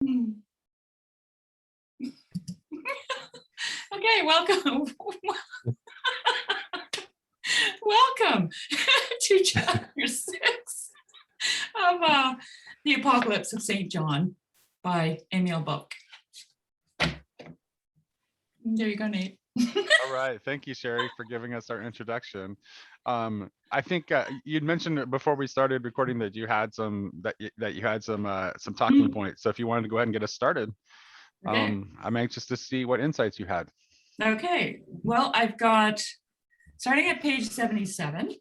Okay, welcome. Welcome to chapter 6 of The Apocalypse of St. John by Emil Bock. There you go, Nate. All right, thank you, Shari, for giving us our introduction. I think you'd mentioned before we started recording that you had some talking points. So if you wanted to go ahead and get us started, Okay. I'm anxious to see what insights you had. Okay, well, I've got, starting at page 77,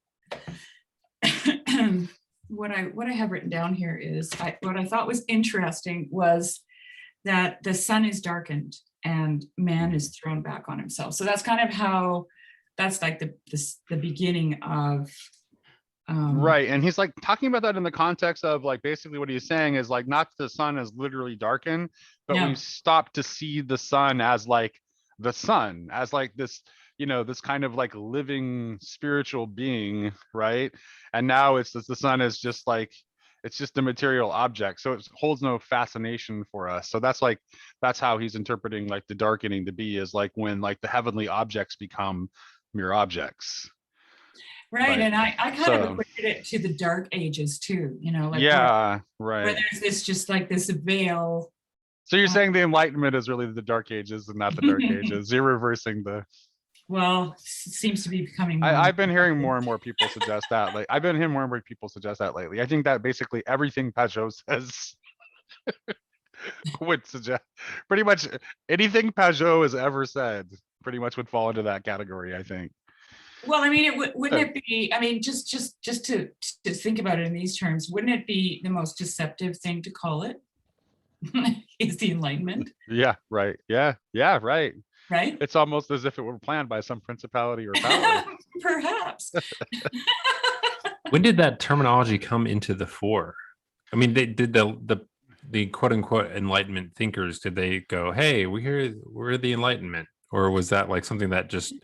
what I have written down here is, what I thought was interesting was that the sun is darkened and man is thrown back on himself. So that's kind of how, that's like the beginning of Right, and he's like talking about that in the context of like basically what he's saying is like not the sun is literally darkened, but Yeah. we've stopped to see the sun as like the sun, as like this, you know, this kind of like living spiritual being, right? And now it's just the sun is just like, it's just a material object, so it holds no fascination for us. So that's like, that's how he's interpreting like the darkening to be, is like when like the heavenly objects become mere objects. Right, and I kind of So equated it to the Dark Ages too, you know, like yeah, where right. there's this just like this veil. So you're saying the Enlightenment is really the Dark Ages and not the Dark Ages. You're reversing the. Well, seems to be becoming more. I've been hearing more and more people suggest that. Like I've been hearing more and more people suggest that lately. I think that basically everything Pajot says would suggest, pretty much anything Pajot has ever said pretty much would fall into that category, I think. Well, I mean, wouldn't it be? I mean, just to think about it in these terms, wouldn't it be the most deceptive thing to call it? Is the Enlightenment? Yeah, right. Yeah, right. Right. It's almost as if it were planned by some principality or power. Perhaps. When did that terminology come into the fore? I mean, they did the quote unquote Enlightenment thinkers, did they go, hey, we're the Enlightenment? Or was that like something that just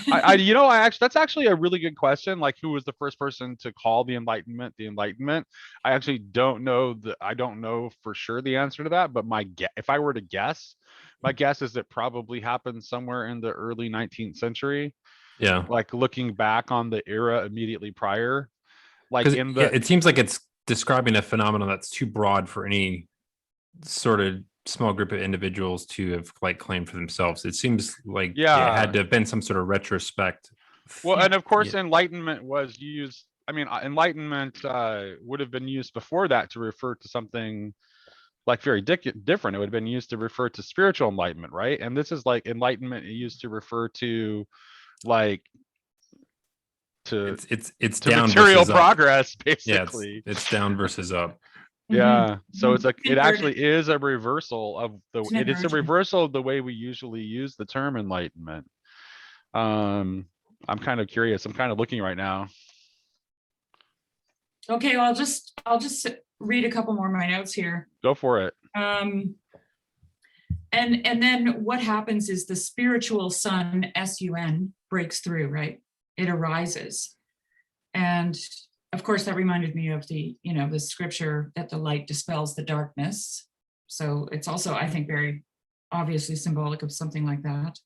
I actually, that's actually a really good question. Like, who was the first person to call the Enlightenment the Enlightenment? I actually don't know. I don't know for sure the answer to that. But if I were to guess, my guess is it probably happened somewhere in the early 19th century. Yeah. Like looking back on the era immediately prior, like in the. Yeah, it seems like it's describing a phenomenon that's too broad for any sort of small group of individuals to have like claimed for themselves. It seems like it had to have been some sort of retrospect. Well, and of course, Enlightenment was used. I mean, Enlightenment would have been used before that to refer to something like very different. It would have been used to refer to spiritual enlightenment, right? And this is like Enlightenment used to refer to like it's to down material versus progress, up. basically. Yeah, it's down versus up. Yeah, so it's like it actually is a reversal of it's a reversal of the way we usually use the term enlightenment. I'm kind of curious. I'm kind of looking right now. Okay, well, I'll just read a couple more of my notes here. Go for it. And then what happens is the spiritual sun, S-U-N, breaks through, right? It arises. And of course, that reminded me of the scripture that the light dispels the darkness. So it's also, I think, very obviously symbolic of something like that.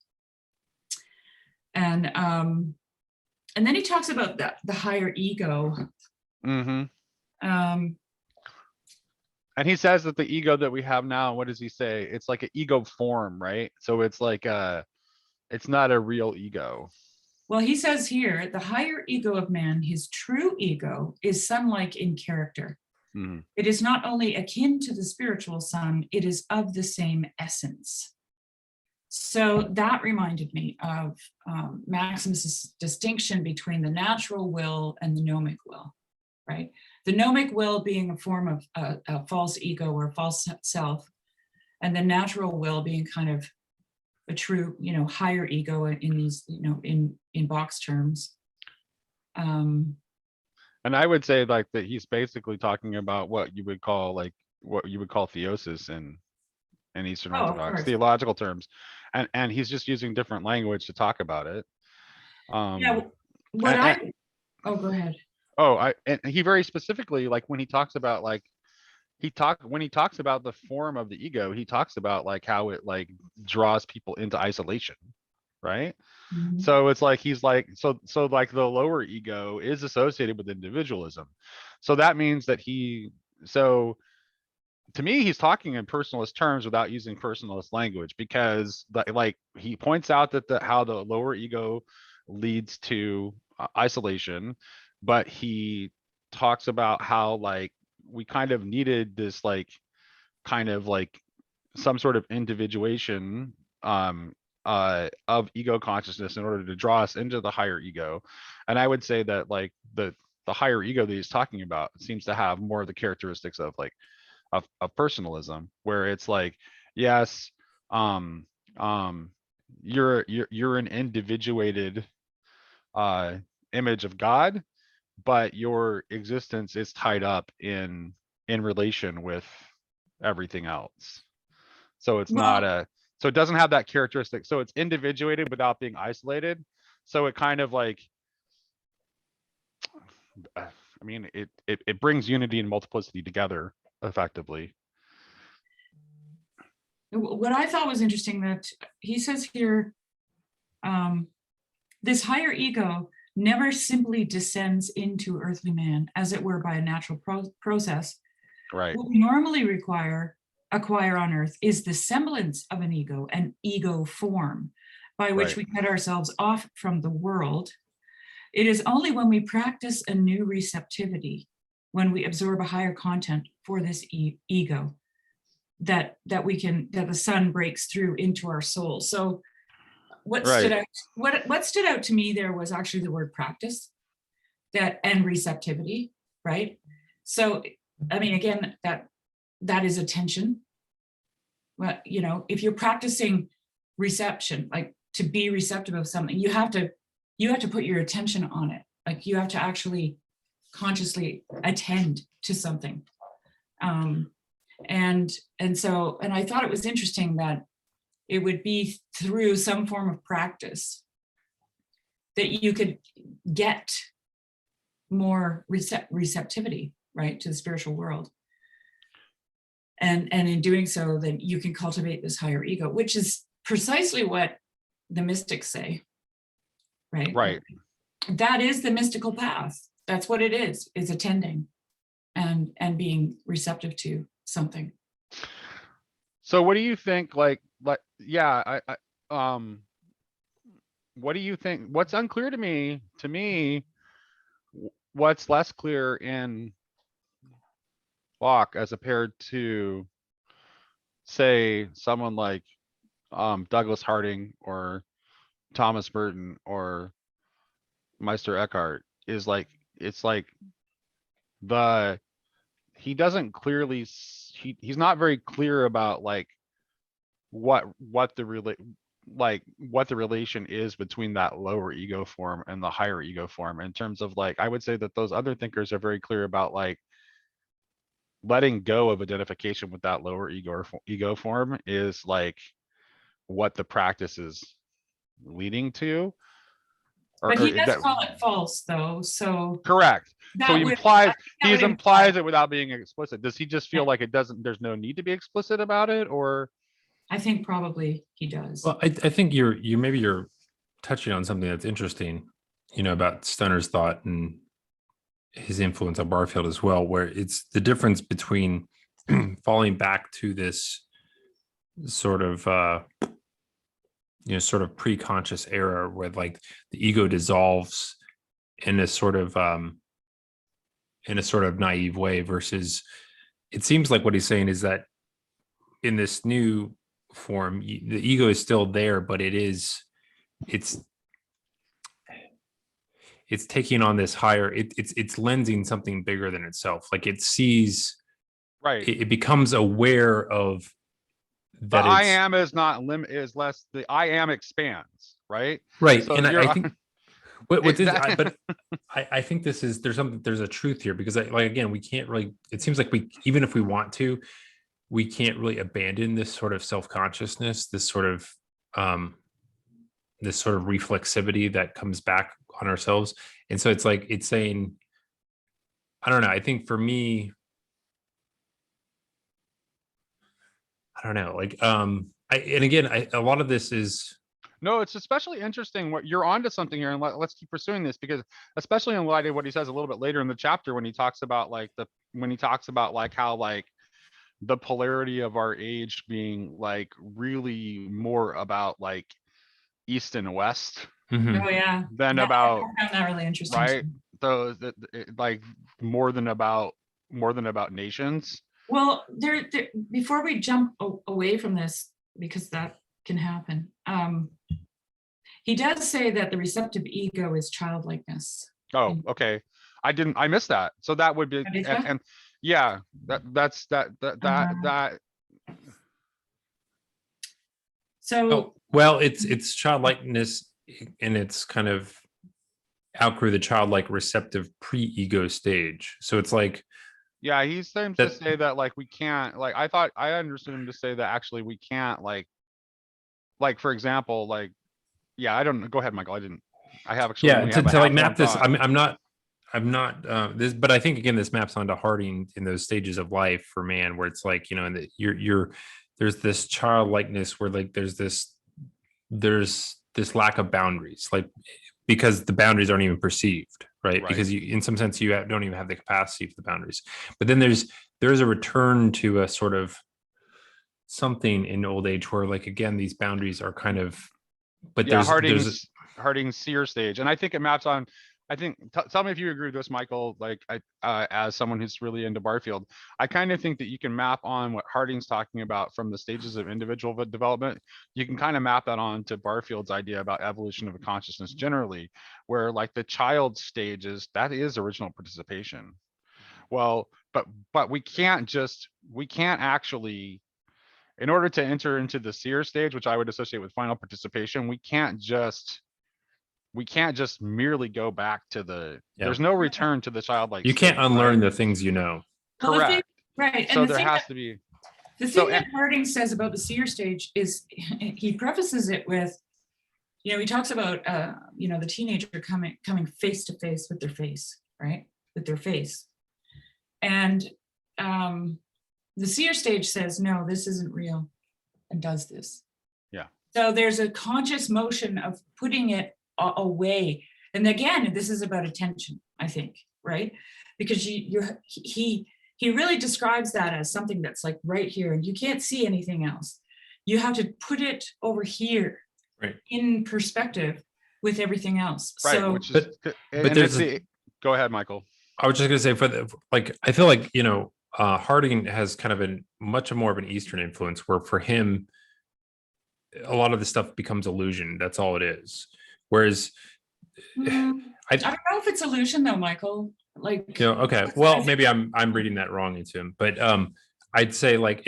And then he talks about the higher ego. Mm-hmm. And he says that the ego that we have now, what does he say? It's like an ego form, right? So it's like it's not a real ego. Well, he says here, the higher ego of man, his true ego, is sun-like in character. Mm-hmm. It is not only akin to the spiritual sun, it is of the same essence. So that reminded me of Maximus's distinction between the natural will and the gnomic will, right? The gnomic will being a form of a false ego or false self, and the natural will being kind of a true, higher ego in these, in Bock's terms. And I would say like that he's basically talking about what you would call theosis in Eastern Orthodox theological terms, and he's just using different language to talk about it. Go ahead. And he very specifically, like when he talks about like when he talks about the form of the ego, he talks about like how it like draws people into isolation, right? Mhm. So it's like he's like so like the lower ego is associated with individualism. So that means that so to me he's talking in personalist terms without using personalist language, because like he points out that how the lower ego leads to isolation, but he talks about how like we kind of needed this like kind of like some sort of individuation of ego consciousness in order to draw us into the higher ego. And I would say that like the higher ego that he's talking about seems to have more of the characteristics of like of personalism, where it's like, yes, um you're an individuated image of God, but your existence is tied up in relation with everything else. So it's not Well, so it doesn't have that characteristic. So it's individuated without being isolated. So it kind of like, I mean, it brings unity and multiplicity together effectively. what I thought was interesting that he says here, this higher ego never simply descends into earthly man, as it were by a natural process. Right. What we normally acquire on earth is the semblance of an ego form, by which we cut ourselves off from the world. It is only when we practice a new receptivity, when we absorb a higher content for this ego, that the sun breaks through into our soul. So what stood out to me there was actually the word practice, and receptivity, right? So I mean, again, that is attention. Well, if you're practicing reception, like to be receptive of something, you have to put your attention on it. Like you have to actually consciously attend to something. And I thought it was interesting that it would be through some form of practice that you could get more receptivity, right, to the spiritual world. And in doing so, then you can cultivate this higher ego, which is precisely what the mystics say, right? Right. That is the mystical path. That's what it is attending and being receptive to something. So what do you think, yeah, what do you think? What's unclear to me, what's less clear in Bock as compared to, say, someone like Douglas Harding or Thomas Merton or Meister Eckhart, is like, it's like he doesn't clearly, he's not very clear about like what the relation is between that lower ego form and the higher ego form, in terms of like, I would say that those other thinkers are very clear about like letting go of identification with that lower ego form is like what the practice is leading to. But he does call it false, though. So correct. So he implies it without being explicit. Does he just feel like there's no need to be explicit about it, or? I think probably he does. Well, I think you're touching on something that's interesting, about Stoner's thought and his influence on Barfield as well, where it's the difference between falling back to this sort of sort of pre-conscious era where like the ego dissolves in a sort of naive way, versus it seems like what he's saying is that in this new form, the ego is still there, but it's taking on this higher, it's lensing something bigger than itself. Like it sees, right, it becomes aware of that. The I am is not is less, the I am expands, right? Right. So and I think exactly. I think there's a truth here, because again, we can't really, it seems like even if we want to, we can't really abandon this sort of self-consciousness, this sort of reflexivity that comes back on ourselves. And so it's like, it's saying, I don't know, I think for me, I don't know, like a lot of this is No, it's especially interesting what you're onto something here, and let's keep pursuing this, because especially in light of what he says a little bit later in the chapter when he talks about like how like the polarity of our age being like really more about like East and West mhm. Oh yeah. than I about, found that really interesting. right? too. So like more than about nations. Well, before we jump away from this, because that can happen, he does say that the receptive ego is childlikeness. Oh, okay. I missed that. So that would be, Did you? and yeah, that's that. So Oh, well, it's childlikeness, and it's kind of outgrew the childlike receptive pre-ego stage. So it's like Yeah, he seems to that. say that like we can't, like I thought I understood him to say that actually we can't like for example, like yeah, I don't know. Go ahead, Michael. I have actually Yeah, only have a to like half-formed map this. thought. I'm not this, but I think again this maps onto Harding in those stages of life for man, where it's like, and you're there's this childlikeness where like there's this lack of boundaries, like because the boundaries aren't even perceived, right? Right. Because you, in some sense, don't even have the capacity for the boundaries. But then there's a return to a sort of something in old age where like again these boundaries are kind of, but Yeah, there's Harding's seer stage, and I think it maps on. I think tell me if you agree with this, Michael. Like as someone who's really into Barfield, I kind of think that you can map on what Harding's talking about from the stages of individual development. You can kind of map that on to Barfield's idea about evolution of consciousness generally, where like the child stages, that is original participation. Well, but we can't actually, in order to enter into the seer stage, which I would associate with final participation, we can't just merely go back to there's no return to the childlike you can't state, unlearn right? the things you know. well, Correct. right. So And there has to be. the So thing that Harding says about the seer stage is he prefaces it with, he talks about the teenager coming face to face with their face, right? With their face. And the seer stage says, no, this isn't real, and does this. Yeah. So there's a conscious motion of putting it away. And again, this is about attention, I think, right? Because he really describes that as something that's like right here, and you can't see anything else. You have to put it over here, right, in perspective with everything else. Right, So, which is, but there's go ahead, Michael. I was just gonna say I feel like Harding has kind of much more of an Eastern influence, where for him a lot of the stuff becomes illusion. That's all it is. Whereas I don't know if it's illusion though, Michael. Like, okay, well, maybe I'm reading that wrong into him, but I'd say like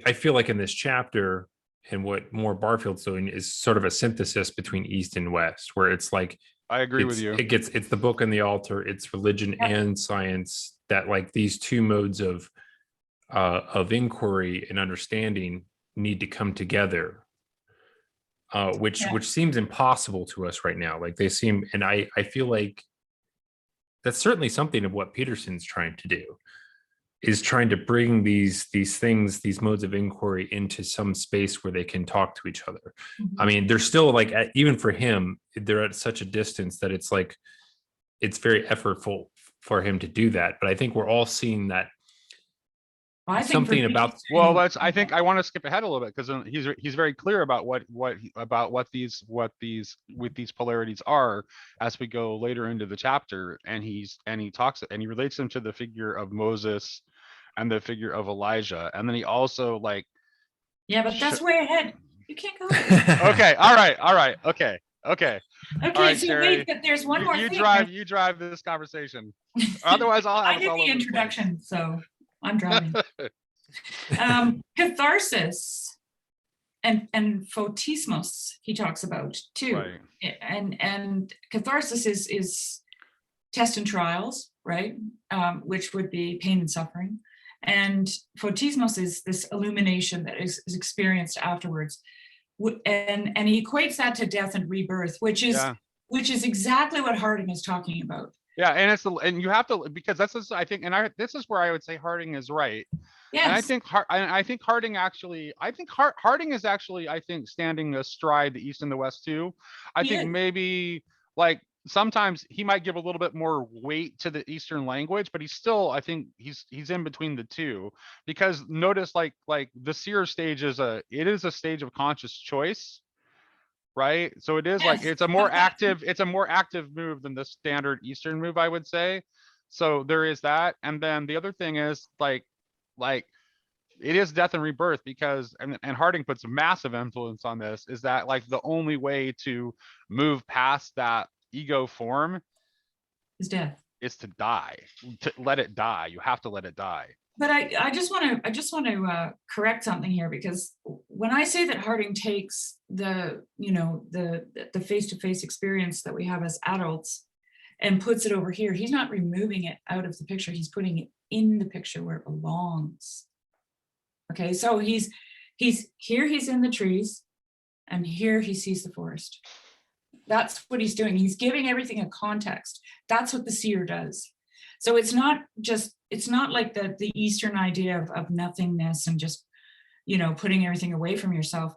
I feel like in this chapter, and what more Barfield's doing is sort of a synthesis between East and West, where it's like I agree with you. It's the book and the altar, it's religion and science, that like these two modes of inquiry and understanding need to come together, which seems impossible to us right now. Like they seem, and I feel like that's certainly something of what Peterson's trying to do, is trying to bring these things, these modes of inquiry into some space where they can talk to each other. Mm-hmm. I mean, they're still like, even for him, they're at such a distance that it's like, it's very effortful for him to do that. But I think we're all seeing that. I think something about, well, I think I want to skip ahead a little bit, because he's very clear about what these polarities are as we go later into the chapter, and he relates them to the figure of Moses and the figure of Elijah, and then he also like, yeah, but that's way ahead. You can't go. Okay, all right, okay. Okay, right, so Shari, wait, but there's one more thing. You drive this conversation. Otherwise, I'll have I did the introduction, so I'm driving. Catharsis and photismos he talks about too, right. And catharsis is test and trials, right? Which would be pain and suffering, and photismos is this illumination that is experienced afterwards, and he equates that to death and rebirth, which is exactly what Harding is talking about. Yeah, and you have to, because this is, I think, this is where I would say Harding is right. And I Yes, think Harding actually, Harding is actually, I think, standing astride the East and the West too. I he think is. maybe like sometimes he might give a little bit more weight to the Eastern language, but he's still, I think he's in between the two. Because notice like the seer stage is a stage of conscious choice, right? So it is like Yes. it's a more active move than the standard Eastern move, I would say. So there is that. And then the other thing is like it is death and rebirth, because and Harding puts massive influence on this, is that like the only way to move past that ego form His death. is to die, to let it die. You have to let it die. But I just want to correct something here, because when I say that Harding takes the face-to-face experience that we have as adults and puts it over here, he's not removing it out of the picture. He's putting it in the picture where it belongs. Okay, so he's here, he's in the trees, and here he sees the forest. That's what he's doing. He's giving everything a context. That's what the seer does. So it's not like the Eastern idea of nothingness and just, putting everything away from yourself,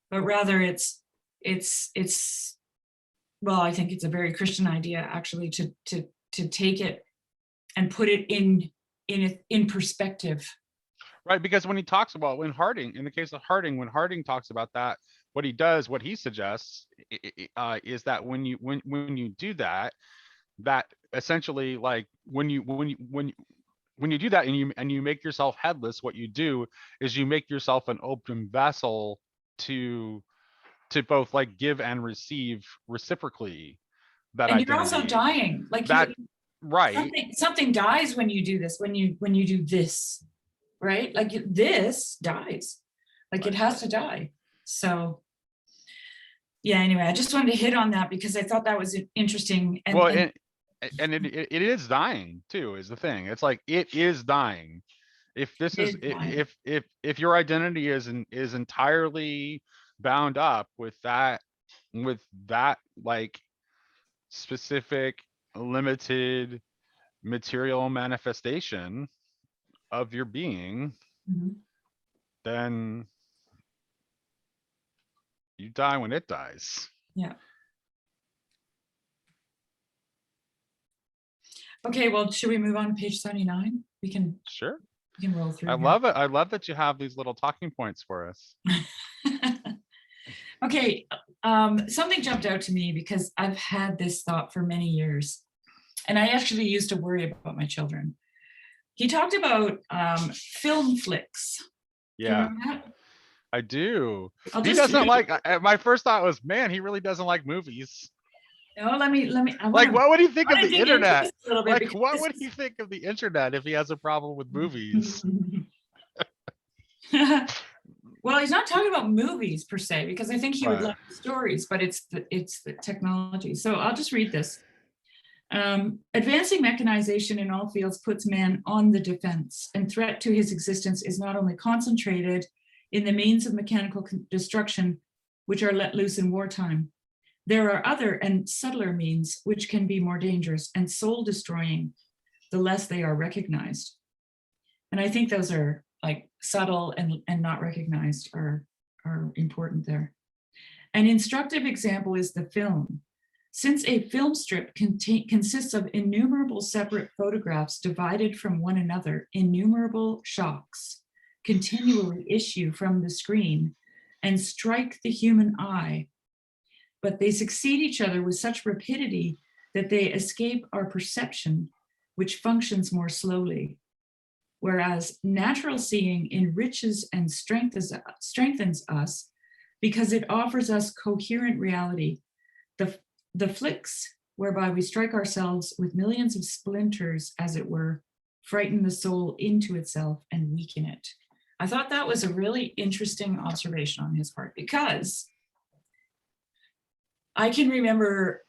but rather it's well, I think it's a very Christian idea actually to take it and put it in perspective. Right, because when he talks about, in the case of Harding, when Harding talks about that, what he suggests is that when you do that, that essentially like when you do that and you make yourself headless, what you do is you make yourself an open vessel to both like give and receive reciprocally that And identity. you're also dying, like that, right? Something dies when you do this. When you do this, right? Like this dies, like Right. It has to die. So yeah. Anyway, I just wanted to hit on that because I thought that was interesting. And it is dying too, is the thing. It's like it is dying. If this is if your identity is entirely bound up with that like specific limited material manifestation of your being, Mhm. then you die when it dies. Yeah. Okay, well, should we move on to page 79? We can roll through. I love it. I love that you have these little talking points for us. Okay, something jumped out to me because I've had this thought for many years, and I actually used to worry about my children. He talked about film flicks. Yeah, that? I do. He doesn't like. My first thought was, man, he really doesn't like movies. No, let me. Like, what would he think of the internet? Like, what would he think of the internet if he has a problem with movies? Well, he's not talking about movies per se, because I think he would like the stories, but it's the technology. So I'll just read this. Advancing mechanization in all fields puts man on the defense, and threat to his existence is not only concentrated in the means of mechanical destruction, which are let loose in wartime. There are other and subtler means which can be more dangerous and soul destroying the less they are recognized. And I think those are like subtle and not recognized are important there. An instructive example is the film. Since a film strip consists of innumerable separate photographs divided from one another, innumerable shocks continually issue from the screen and strike the human eye, but they succeed each other with such rapidity that they escape our perception, which functions more slowly. Whereas natural seeing enriches and strengthens us because it offers us coherent reality. The flicks, whereby we strike ourselves with millions of splinters, as it were, frighten the soul into itself and weaken it. I thought that was a really interesting observation on his part, because I can remember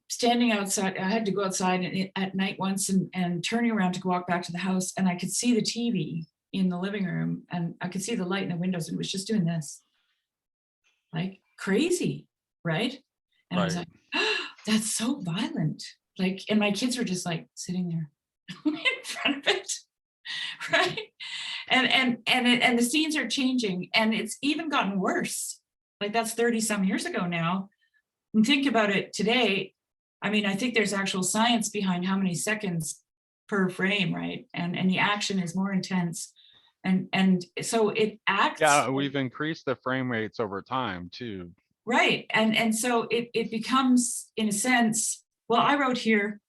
standing outside. I had to go outside at night once and turning around to walk back to the house, and I could see the TV in the living room, and I could see the light in the windows, and it was just doing this, like crazy, right? And I was like, oh, that's so violent. Like, and my kids were just like sitting there in front of it, right? And the scenes are changing, and it's even gotten worse. Like, that's 30 some years ago now. And think about it today. I mean, I think there's actual science behind how many seconds per frame, right? And the action is more intense. And so it acts. Yeah, we've increased the frame rates over time too. Right. And so it becomes, in a sense, well, I wrote here,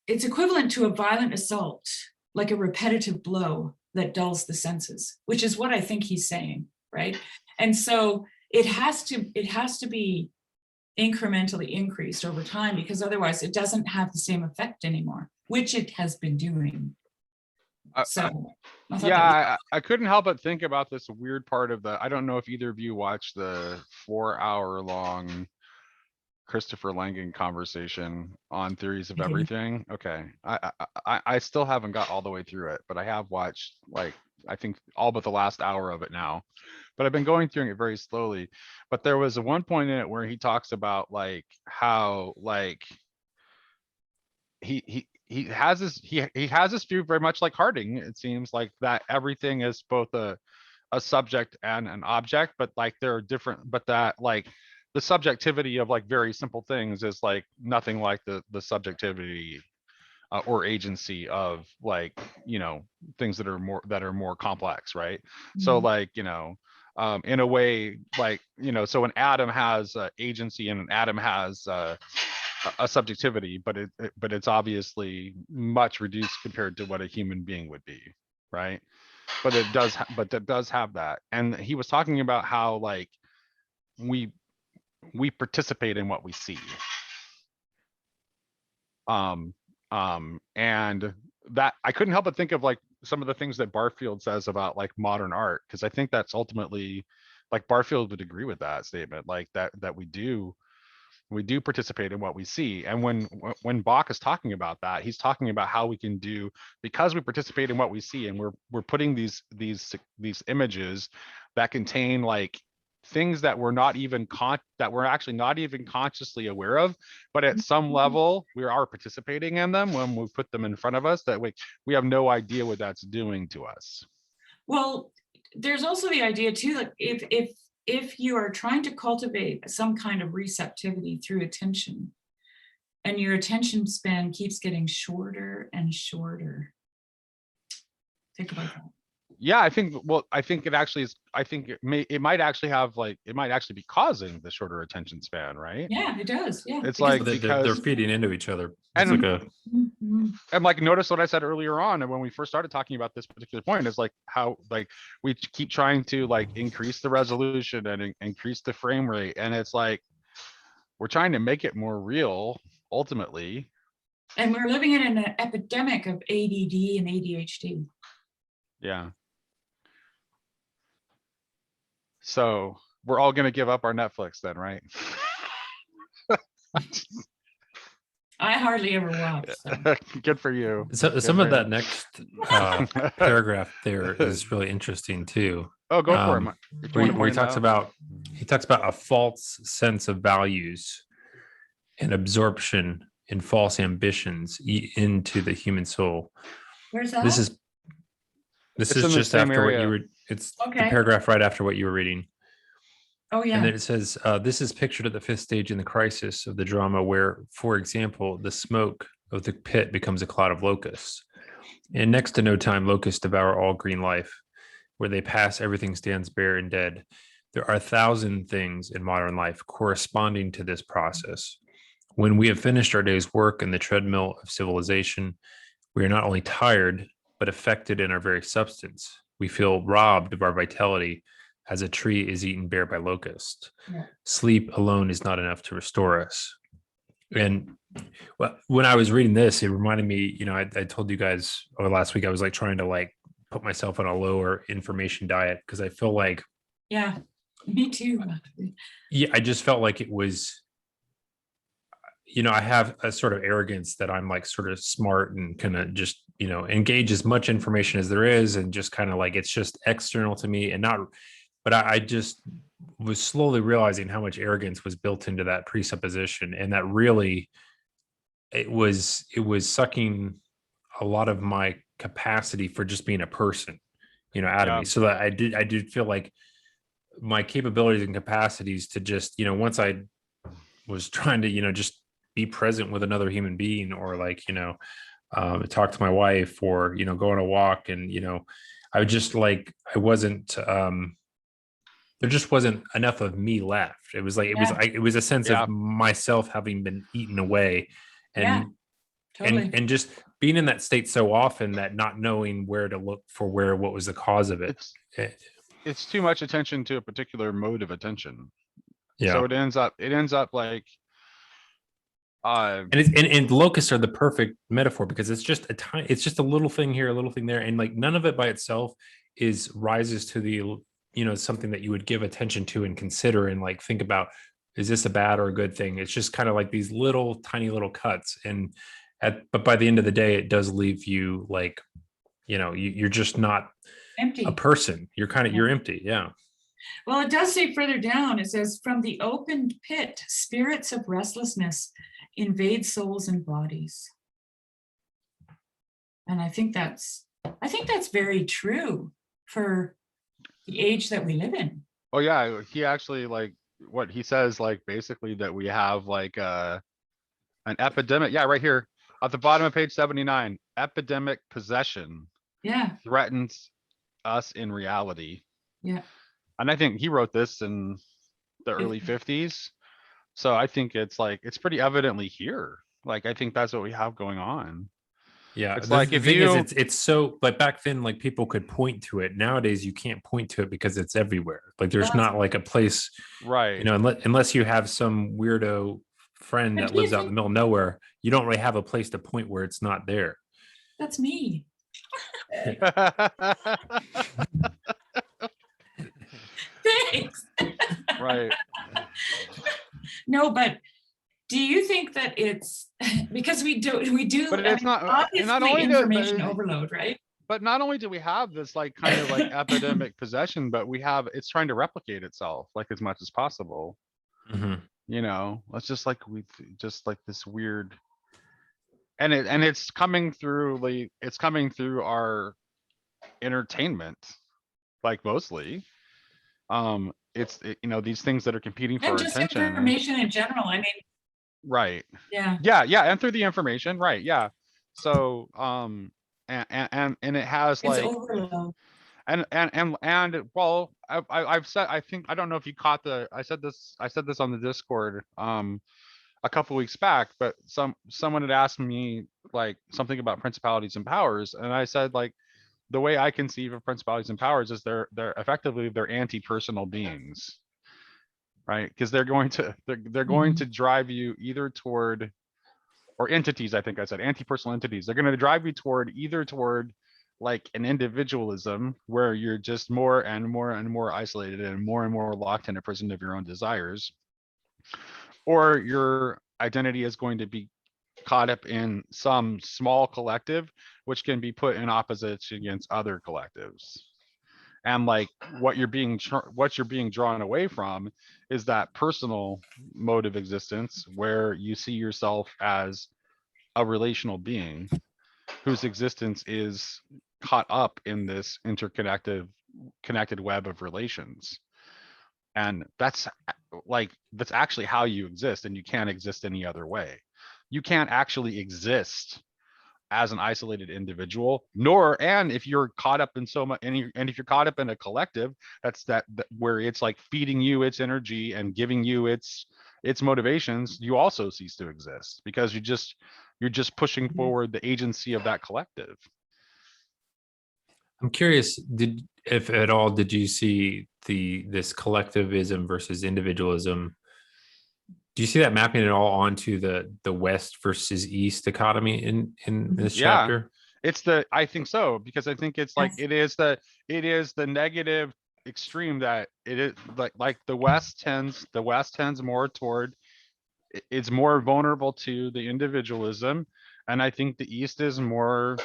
it's equivalent to a violent assault, like a repetitive blow that dulls the senses, which is what I think he's saying, right? And so it has to be incrementally increased over time, because otherwise it doesn't have the same effect anymore, which it has been doing. So I couldn't help but think about this weird part of I don't know if either of you watched the 4-hour long Christopher Langan conversation on theories of everything. Okay. I still haven't got all the way through it, but I have watched, like, I think all but the last hour of it now, but I've been going through it very slowly. But there was one point in it where he talks about like how like he has this view very much like Harding. It seems like that everything is both a subject and an object, but like they're different, but that like the subjectivity of like very simple things is like nothing like the subjectivity or agency of like, you know, things that are more complex, right? So like, you know, in a way, like, you know, so an atom has agency and an atom has a subjectivity, but it's obviously much reduced compared to what a human being would be, right? But it does have that. And he was talking about how like we participate in what we see. And that I couldn't help but think of like some of the things that Barfield says about like modern art, because I think that's ultimately, like, Barfield would agree with that statement, like that we do participate in what we see. And when Bock is talking about that, he's talking about how we can do, because we participate in what we see, and we're putting these images that contain like things that we're actually not even consciously aware of, but at some level we are participating in them when we put them in front of us, that we have no idea what that's doing to us. Well, there's also the idea too, that if you are trying to cultivate some kind of receptivity through attention, and your attention span keeps getting shorter and shorter, think about that. Yeah, I think it actually is. I think it might actually be causing the shorter attention span, right? Yeah, it does. Yeah, it's like because they're feeding into each other. It's like a and like, notice what I said earlier on, and when we first started talking about this particular point, is like how like we keep trying to like increase the resolution and increase the frame rate, and it's like we're trying to make it more real ultimately. And we're living in an epidemic of ADD and ADHD. Yeah. So we're all going to give up our Netflix then, right? I hardly ever watch. So. Good for you. So some of that next paragraph there is really interesting too. Oh, go for it. Where he talks about a false sense of values and absorption in false ambitions into the human soul. Where's that? This is just after what you were. It's okay. The paragraph right after what you were reading. Oh, yeah. And then it says, this is pictured at the fifth stage in the crisis of the drama where, for example, the smoke of the pit becomes a cloud of locusts. And next to no time, locusts devour all green life. Where they pass, everything stands bare and dead. There are 1,000 things in modern life corresponding to this process. When we have finished our day's work in the treadmill of civilization, we are not only tired, but affected in our very substance. We feel robbed of our vitality as a tree is eaten bare by locusts. Yeah. Sleep alone is not enough to restore us. And when I was reading this, it reminded me, you know, I told you guys last week, I was like trying to like put myself on a lower information diet because I feel like. Yeah, me too. Yeah, I just felt like it was, you know, I have a sort of arrogance that I'm like sort of smart and kind of just, you know, engage as much information as there is and just kind of like it's just external to me and not, but I just was slowly realizing how much arrogance was built into that presupposition, and that really it was sucking a lot of my capacity for just being a person, out of Yeah. me. So that I did feel like my capabilities and capacities to just, once I was trying to, just be present with another human being, or like, talk to my wife, or, go on a walk, and, I would just like, I wasn't, there just wasn't enough of me left. It was like, Yeah. it was a sense Yeah. of myself having been eaten away, Yeah, and, totally. and just being in that state so often, that not knowing where to look for what was the cause of it. It's too much attention to a particular mode of attention. Yeah. So it ends up like And and locusts are the perfect metaphor, because it's just it's just a little thing here, a little thing there, and like none of it by itself rises to the, something that you would give attention to and consider and like think about, is this a bad or a good thing? It's just kind of like these little tiny little cuts, and but by the end of the day, it does leave you like, you're just not Empty. a person. You're kind of, Yeah. you're empty. Yeah. Well, it does say further down, it says, from the opened pit, spirits of restlessness invade souls and bodies. And I think that's very true for the age that we live in. oh yeah, he actually like what he says, like basically that we have like an epidemic. Yeah, right here at the bottom of page 79, epidemic possession Yeah, threatens us in reality. yeah. And I think he wrote this in the early 50s. So I think it's like, it's pretty evidently here. Like, I think that's what we have going on. Yeah, It's the, like the if thing you, is, it's so like back then, like people could point to it. Nowadays, you can't point to it because it's everywhere. Like there's not like a place, right. unless you have some weirdo friend But that do you lives out in the think middle of nowhere, you don't really have a place to point where it's not there. that's me? Thanks. Right. No, but do you think that it's because we do But it's not, and not obviously only information overload, right? but not only do we have this like kind of like epidemic possession, but we have, it's trying to replicate itself like as much as possible. Mhm. It's just like just like this weird, and it's coming through like, it's coming through our entertainment, like mostly. These things that are competing for And our just attention. information in general. I mean, Right. yeah. Yeah, and through the information, right, yeah. So and it has It's like, overload. and well, I've said, I think, I don't know if you caught I said this on the Discord a couple weeks back, but someone had asked me like something about principalities and powers, and I said like, the way I conceive of principalities and powers is they're effectively, they're anti-personal beings, right? Because they're going to drive you either toward, or entities, I think I said anti-personal entities. They're going to drive you toward either toward like an individualism where you're just more and more and more isolated and more locked in a prison of your own desires, or your identity is going to be caught up in some small collective, which can be put in opposition against other collectives. And like what you're being drawn away from is that personal mode of existence where you see yourself as a relational being whose existence is caught up in this connected web of relations. And that's actually how you exist, and you can't exist any other way. You can't actually exist as an isolated individual, and if you're caught up in so much, and if you're caught up in a collective, that's where it's like feeding you its energy and giving you its motivations, you also cease to exist, because you're just pushing forward the agency of that collective. I'm curious, if at all, did you see this collectivism versus individualism? Do you see that mapping at all onto the West versus East dichotomy in this Yeah. chapter? I think so, because I think it's like, Yes. it is the negative extreme that it is like the West tends more toward, it's more vulnerable to the individualism, and I think the East is more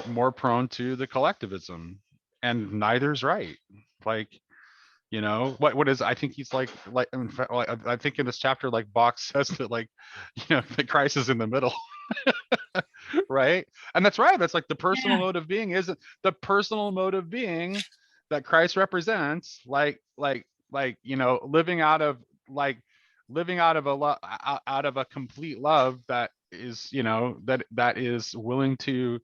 more prone to the collectivism, and neither's right. Like, You know, what is, I think he's like in fact, like, I think in this chapter, like Bock says that, like, you know, the Christ is in the middle. Right. And that's right. That's like the personal Yeah. mode of being, isn't the personal mode of being that Christ represents, like, you know, living out of a out of a complete love that is, you know, that is willing to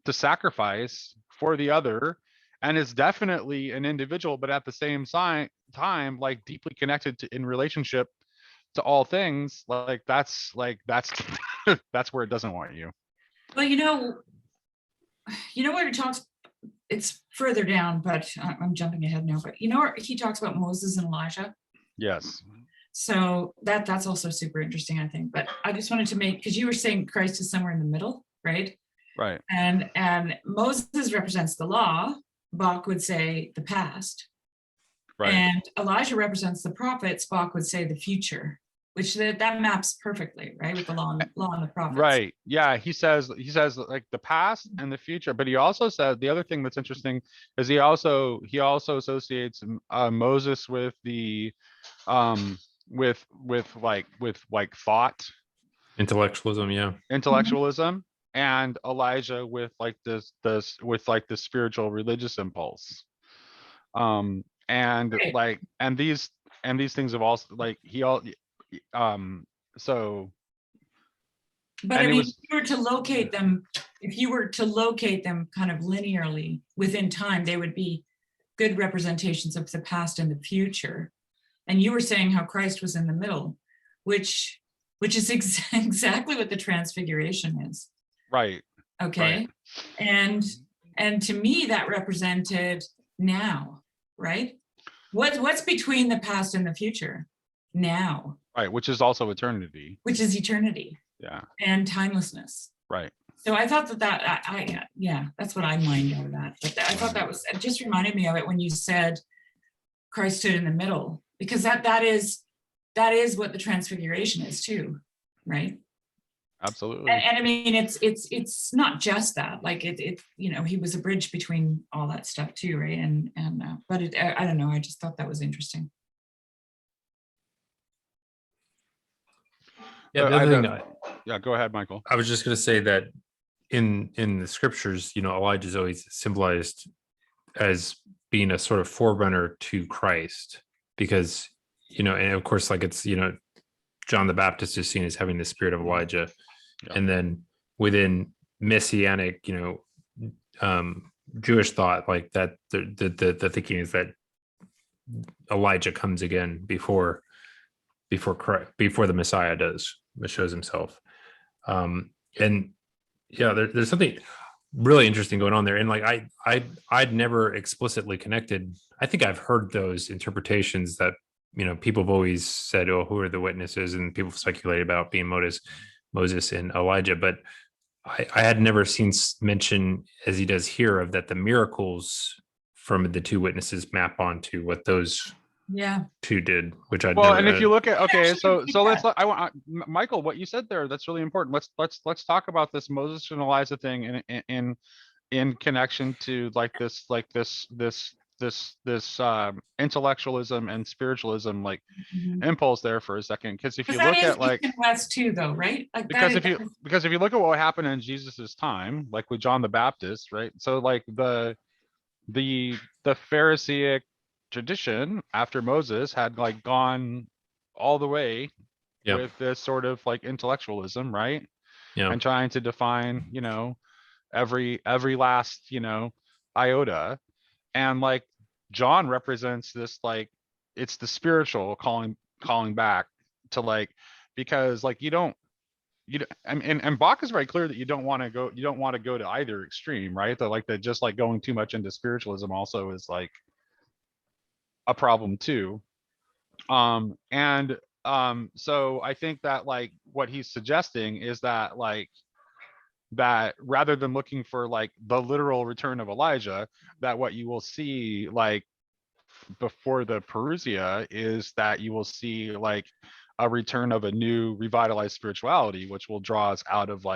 sacrifice for the other, and is definitely an individual, but at the same time, like deeply connected to, in relationship to all things. That's that's where it doesn't want you. Well, where he talks, it's further down, but I'm jumping ahead now, but where he talks about Moses and Elijah. Yes. So that's also super interesting, I think. But I just wanted to make, because you were saying Christ is somewhere in the middle, right? Right. And Moses represents the law. Bock would say the past. Right. And Elijah represents the prophets. Bock would say the future, which that maps perfectly, right, with the law and the prophets. Right. Yeah. He says like the past and the future, but he also said the other thing that's interesting is he also associates Moses with the with thought, Intellectualism, yeah. intellectualism, and Elijah with like this with like the spiritual religious impulse. And Right. like and these things have also like he all so. But And I it mean, was, if you were to locate them kind of linearly within time, they would be good representations of the past and the future. And you were saying how Christ was in the middle, which is exactly what the transfiguration is. right. Okay. Right. And to me, that represented now, right? What's between the past and the future? Now. Right, which is also eternity. Which is eternity. Yeah. And timelessness. Right. So I thought yeah, that's what I mined out of that. But I thought it just reminded me of it when you said Christ stood in the middle, because that is what the transfiguration is too, right? Absolutely. And I mean, it's not just that, like it he was a bridge between all that stuff too, right? But I don't know, I just thought that was interesting. Yeah, the other thing yeah, go ahead, Michael. I was just going to say that in the scriptures, Elijah is always symbolized as being a sort of forerunner to Christ, because and of course, like it's John the Baptist is seen as having the spirit of Elijah, and then within messianic Jewish thought, like that the thinking is that Elijah comes again before the Messiah shows himself. And yeah, there's something really interesting going on there. And like I'd never explicitly connected. I think I've heard those interpretations that people have always said, oh, who are the witnesses? And people speculate about being Moses and Elijah, but I had never seen mention, as he does here, of that the miracles from the two witnesses map onto what those two did, which I'd never. And if you look at so I want Michael, what you said there, that's really important. Let's talk about this Moses and Elijah thing in connection to this intellectualism and spiritualism impulse there for a second, because if you look at West too, though, right? Like because if you look at what happened in Jesus's time, like with John the Baptist, right? So like the Pharisaic tradition after Moses had gone all the way with this sort of intellectualism, right? Yeah. And trying to define, every last, iota. And John represents this, it's the spiritual calling back to because and Bock is very clear that you don't want to go to either extreme, right? That just going too much into spiritualism also is a problem too. So I think that what he's suggesting is that that rather than looking for the literal return of Elijah, that what you will see before the Parousia is that you will see a return of a new revitalized spirituality, which will draw us out of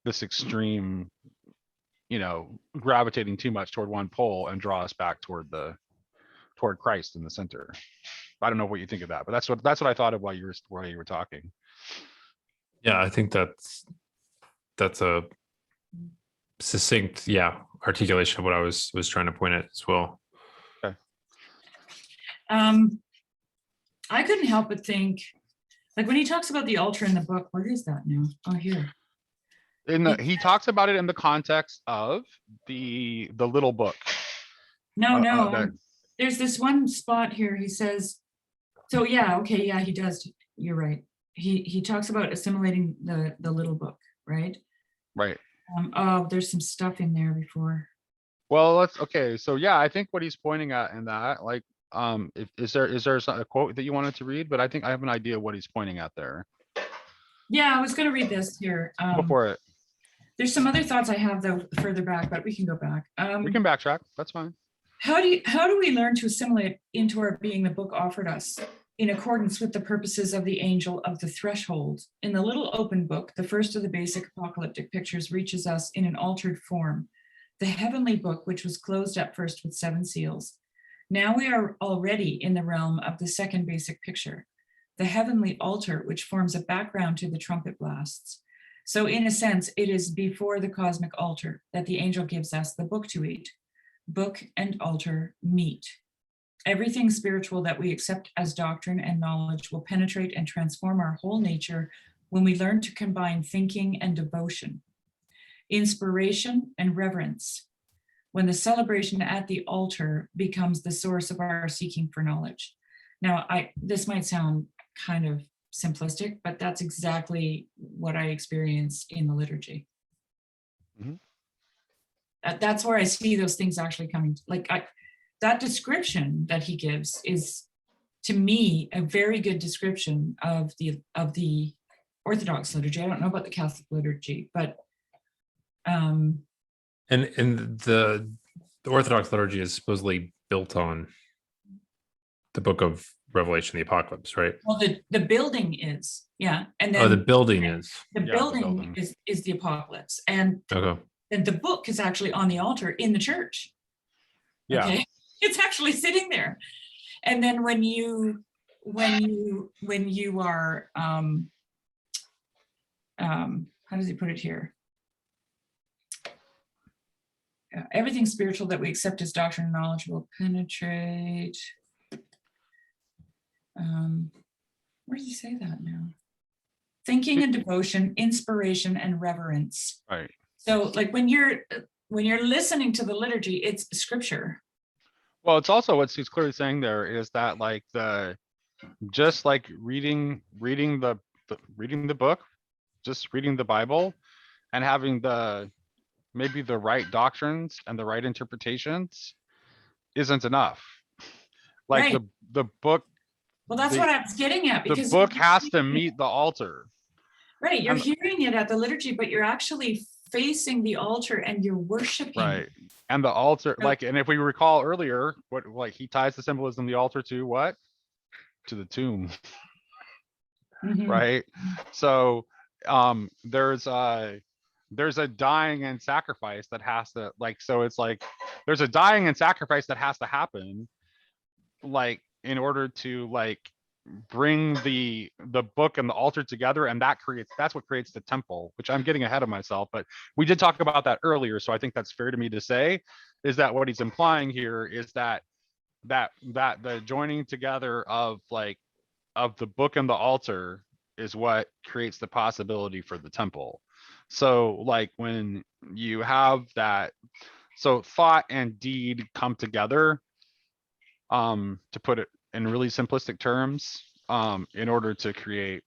this extreme, gravitating too much toward one pole and draw us back toward the toward Christ in the center. I don't know what you think of that, but that's what I thought of while you were talking. Yeah, I think that's a succinct, articulation of what I was trying to point at as well. Okay. I couldn't help but think, like when he talks about the altar in the book, where is that now? Oh, here. He talks about it in the context of the little book. No. There's this one spot here. He says, so yeah, okay, yeah, he does. You're right. He talks about assimilating the little book, right? Right. Oh, there's some stuff in there before. Well, okay. So yeah, I think what he's pointing at in that, like, is there a quote that you wanted to read? But I think I have an idea of what he's pointing at there. Yeah, I was going to read this here. Go for it. There's some other thoughts I have though further back, but we can go back. We can backtrack. That's fine. How do we learn to assimilate into our being the book offered us in accordance with the purposes of the angel of the threshold? In the little open book, the first of the basic apocalyptic pictures reaches us in an altered form. The heavenly book, which was closed up first with 7 seals. Now we are already in the realm of the second basic picture, the heavenly altar, which forms a background to the trumpet blasts. So in a sense, it is before the cosmic altar that the angel gives us the book to eat. Book and altar meet. Everything spiritual that we accept as doctrine and knowledge will penetrate and transform our whole nature when we learn to combine thinking and devotion, inspiration and reverence, when the celebration at the altar becomes the source of our seeking for knowledge. Now, this might sound kind of simplistic, but that's exactly what I experience in the liturgy. Mm-hmm. That's where I see those things actually coming. That description that he gives is, to me, a very good description of the Orthodox liturgy. I don't know about the Catholic liturgy, but and the Orthodox liturgy is supposedly built on the book of Revelation, the Apocalypse, right? Well, the building is, yeah, and then the building is the building is the Apocalypse, and okay. And the book is actually on the altar in the church. Yeah. Okay. It's actually sitting there. And then when you are how does he put it here? Everything spiritual that we accept as doctrine and knowledge will penetrate. Where does he say that now? Thinking and devotion, inspiration and reverence. Right. So like when you're listening to the liturgy, it's scripture. Well, it's also what he's clearly saying there is that like just like reading the book, just reading the Bible and having maybe the right doctrines and the right interpretations isn't enough. Like right. the book. Well, that's what I was getting at, because the book has to meet the altar. Right. You're hearing it at the liturgy, but you're actually facing the altar and you're worshiping. Right. And the altar, and if we recall earlier, he ties the symbolism of the altar to what? To the tomb. Mm-hmm. Right. So there's a dying and sacrifice that has to there's a dying and sacrifice that has to happen, in order to bring the book and the altar together, and that's what creates the temple, which I'm getting ahead of myself, but we did talk about that earlier, so I think that's fair to me to say, is that what he's implying here is that the joining together of the book and the altar is what creates the possibility for the temple. So when you have that, so thought and deed come together, to put it in really simplistic terms, in order to create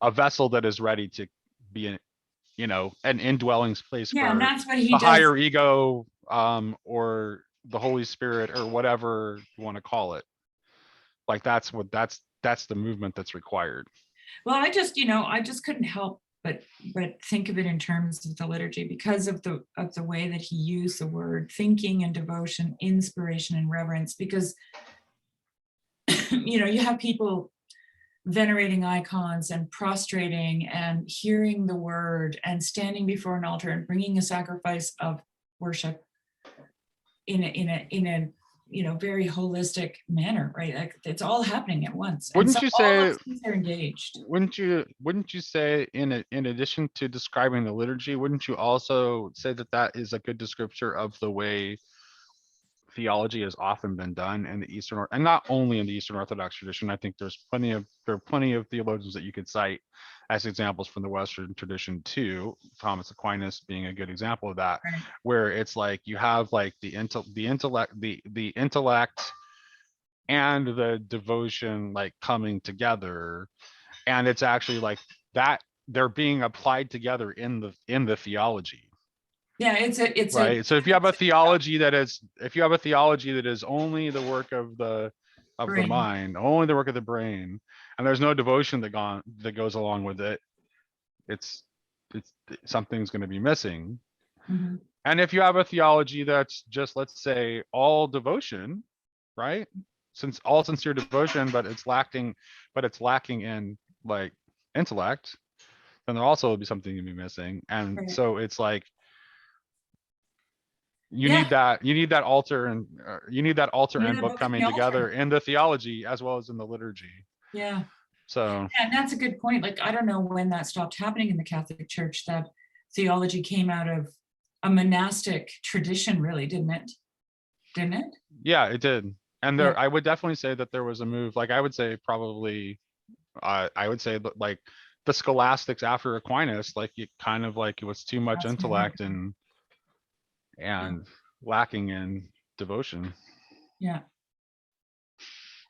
a vessel that is ready to be an indwelling place for and that's what he the does. higher ego, or the Holy Spirit, or whatever you want to call it. That's the movement that's required. Well, I just couldn't help but think of it in terms of the liturgy, because of the way that he used the word thinking and devotion, inspiration and reverence, because you have people venerating icons and prostrating and hearing the word and standing before an altar and bringing a sacrifice of worship. in a very holistic manner, right? Like it's all happening at once. And Wouldn't so you all say? those things are engaged. Wouldn't you say in addition to describing the liturgy, wouldn't you also say that that is a good descriptor of the way theology has often been done in the Eastern, and not only in the Eastern Orthodox tradition? I think there are plenty of theologians that you could cite as examples from the Western tradition too. Thomas Aquinas being a good example of that, Right. where it's like you have like the intellect and the devotion like coming together, and it's actually like that they're being applied together in the theology. Yeah, it's right. So if you have a theology that is only the work of the brain. mind, only the work of the brain, and there's no devotion that goes along with it, it's something's going to be missing. Mm-hmm. And if you have a theology that's just, let's say, all devotion, right? Since all sincere devotion, but it's lacking in like intellect, then there also will be something to be missing. And Right. so it's like you Yeah. need that altar and that book book coming and the together altar. in the theology as well as in the liturgy. Yeah. So And that's a good point. Like, I don't know when that stopped happening in the Catholic Church, that theology came out of a monastic tradition, really, didn't it? yeah, it did. And Yeah. I would definitely say that there was a move, like I would say probably I would say that like the scholastics after Aquinas, like it kind of like it was too much That's intellect right. and lacking in devotion. Yeah.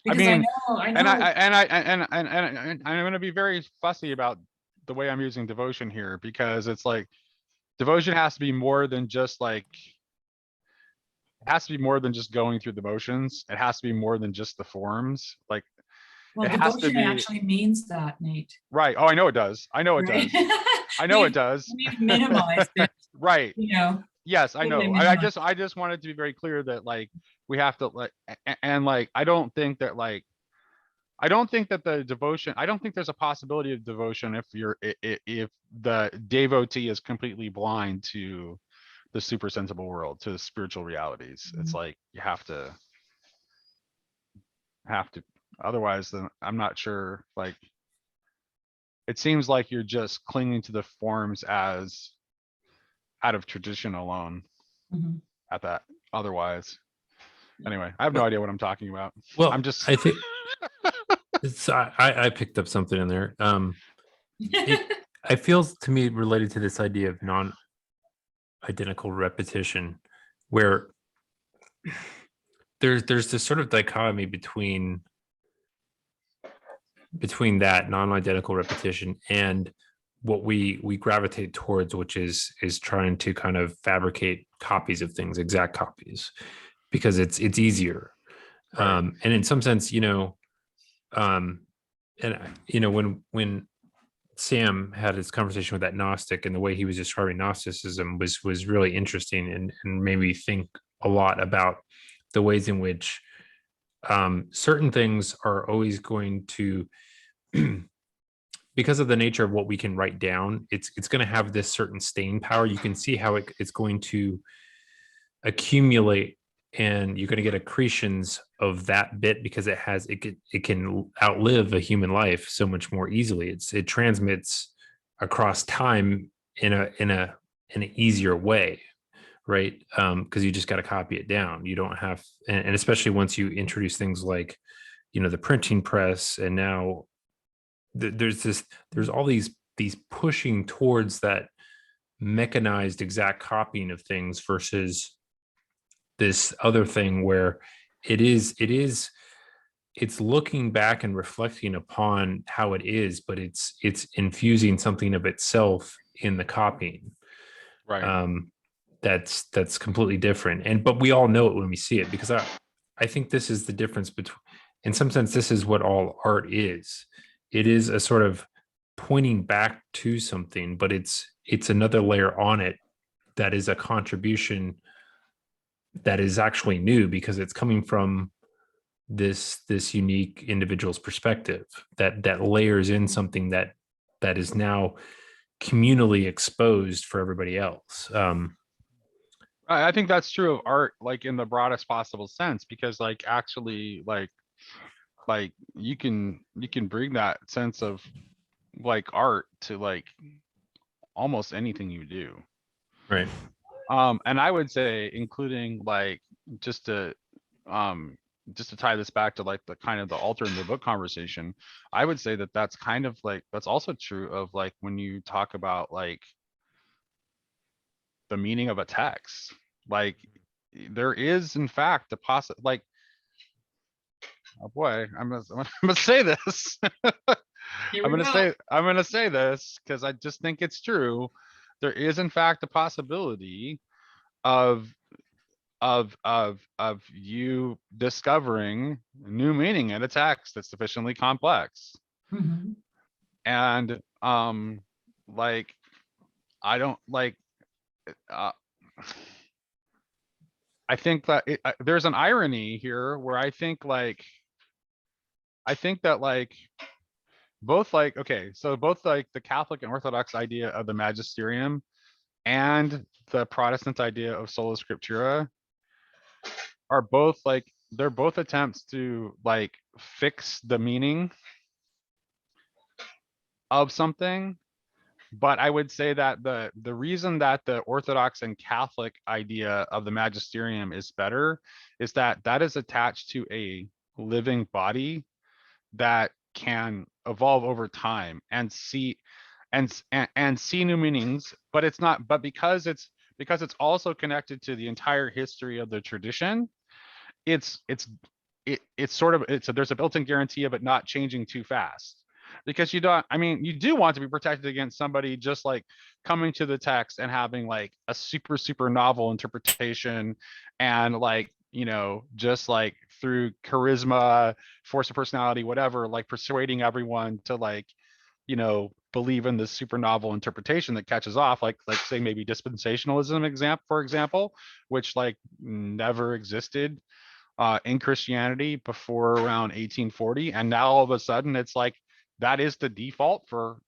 I Because mean, I know. and I'm going to be very fussy about the way I'm using devotion here, because it's like devotion has to be more than just like, it has to be more than just going through the motions. It has to be more than just the forms. Like Well, it has to devotion be actually means that, Nate. right. Oh, I know it does. I know it Right? does. I know it does. We've minimized it, Right. Yes, I totally know. minimized. I just wanted to be very clear that like we have to like, and like I don't think that the devotion, I don't think there's a possibility of devotion if if the devotee is completely blind to the super sensible world, to the spiritual realities. It's like you have to otherwise then I'm not sure, like it seems like you're just clinging to the forms as out of tradition alone Mhm. at that. Otherwise, anyway, I have no idea what I'm talking about. Well, I'm just I think I picked up something in there. I feel to me related to this idea of non-identical repetition, where there's this sort of dichotomy between that non-identical repetition and what we gravitate towards, which is trying to kind of fabricate copies of things, exact copies, because it's easier. right. And in some sense, and when Sam had his conversation with that Gnostic, and the way he was describing Gnosticism was really interesting, and made me think a lot about the ways in which certain things are always going to, because of the nature of what we can write down, it's going to have this certain staying power. You can see how it's going to accumulate, and you're going to get accretions of that bit because it can outlive a human life so much more easily. It transmits across time in an easier way, right? Because you just got to copy it down. You don't have, and especially once you introduce things like the printing press, and now there's all these pushing towards that mechanized exact copying of things versus this other thing where it's looking back and reflecting upon how it is, but it's infusing something of itself in the copying. Right. That's completely different, but we all know it when we see it, because I think this is the difference between, in some sense, this is what all art is. It is a sort of pointing back to something, but it's another layer on it that is a contribution that is actually new, because it's coming from this unique individual's perspective that layers in something that is now communally exposed for everybody else. I think that's true of art, like in the broadest possible sense, because like actually like you can bring that sense of like art to like almost anything you do. Right. And I would say including like just to um just to tie this back to like the kind of the alter in the book conversation, I would say that that's kind of like that's also true of like when you talk about like the meaning of a text. Like there is in fact a like oh boy, I'm gonna say this. Here we go. I'm gonna say this because I just think it's true. There is in fact a possibility of you discovering new meaning in a text that's sufficiently complex. Mhm. And like I don't like uh, I think that there's an irony here where I think that like both like okay, so both like the Catholic and Orthodox idea of the magisterium and the Protestant idea of sola scriptura are both like they're both attempts to like fix the meaning of something. But I would say that the reason that the Orthodox and Catholic idea of the magisterium is better is that that is attached to a living body that can evolve over time and see and see new meanings, but it's not but because it's also connected to the entire history of the tradition. It's sort of there's a built-in guarantee of it not changing too fast, because you don't, I mean, you do want to be protected against somebody just like coming to the text and having like a super novel interpretation and like, you know, just like through charisma, force of personality, whatever, like persuading everyone to like, you know, believe in this super novel interpretation that catches off, like say maybe dispensationalism for example, which like never existed in Christianity before around 1840. And now all of a sudden it's like that is the default for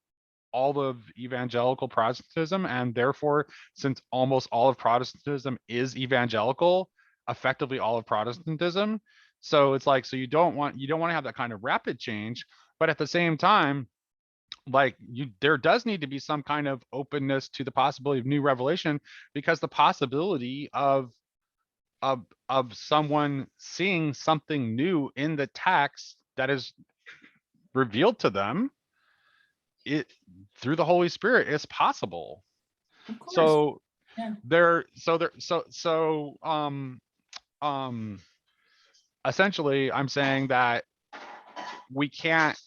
all of evangelical Protestantism. And therefore, since almost all of Protestantism is evangelical, effectively all of Protestantism. So it's like, so you don't want to have that kind of rapid change, but at the same time, like there does need to be some kind of openness to the possibility of new revelation, because the possibility of someone seeing something new in the text that is revealed to them it through the Holy Spirit is possible. Of course. So Yeah. Essentially I'm saying that we can't,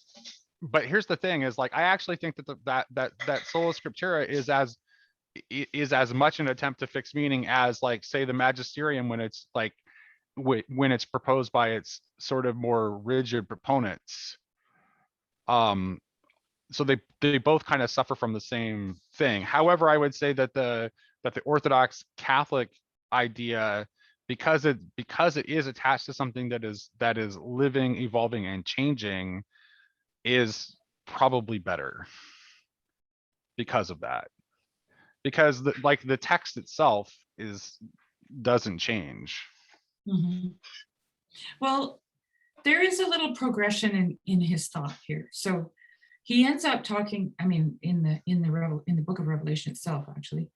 but here's the thing is like I actually think that that sola scriptura is as much an attempt to fix meaning as like say the magisterium when it's like when it's proposed by its sort of more rigid proponents. So they both kind of suffer from the same thing. However, I would say that the Orthodox Catholic idea, because it is attached to something that is living, evolving, and changing, is probably better because of that. Because the text itself doesn't change. Mm-hmm. Well, there is a little progression in his thought here. So he ends up talking, I mean, in the book of Revelation itself, actually.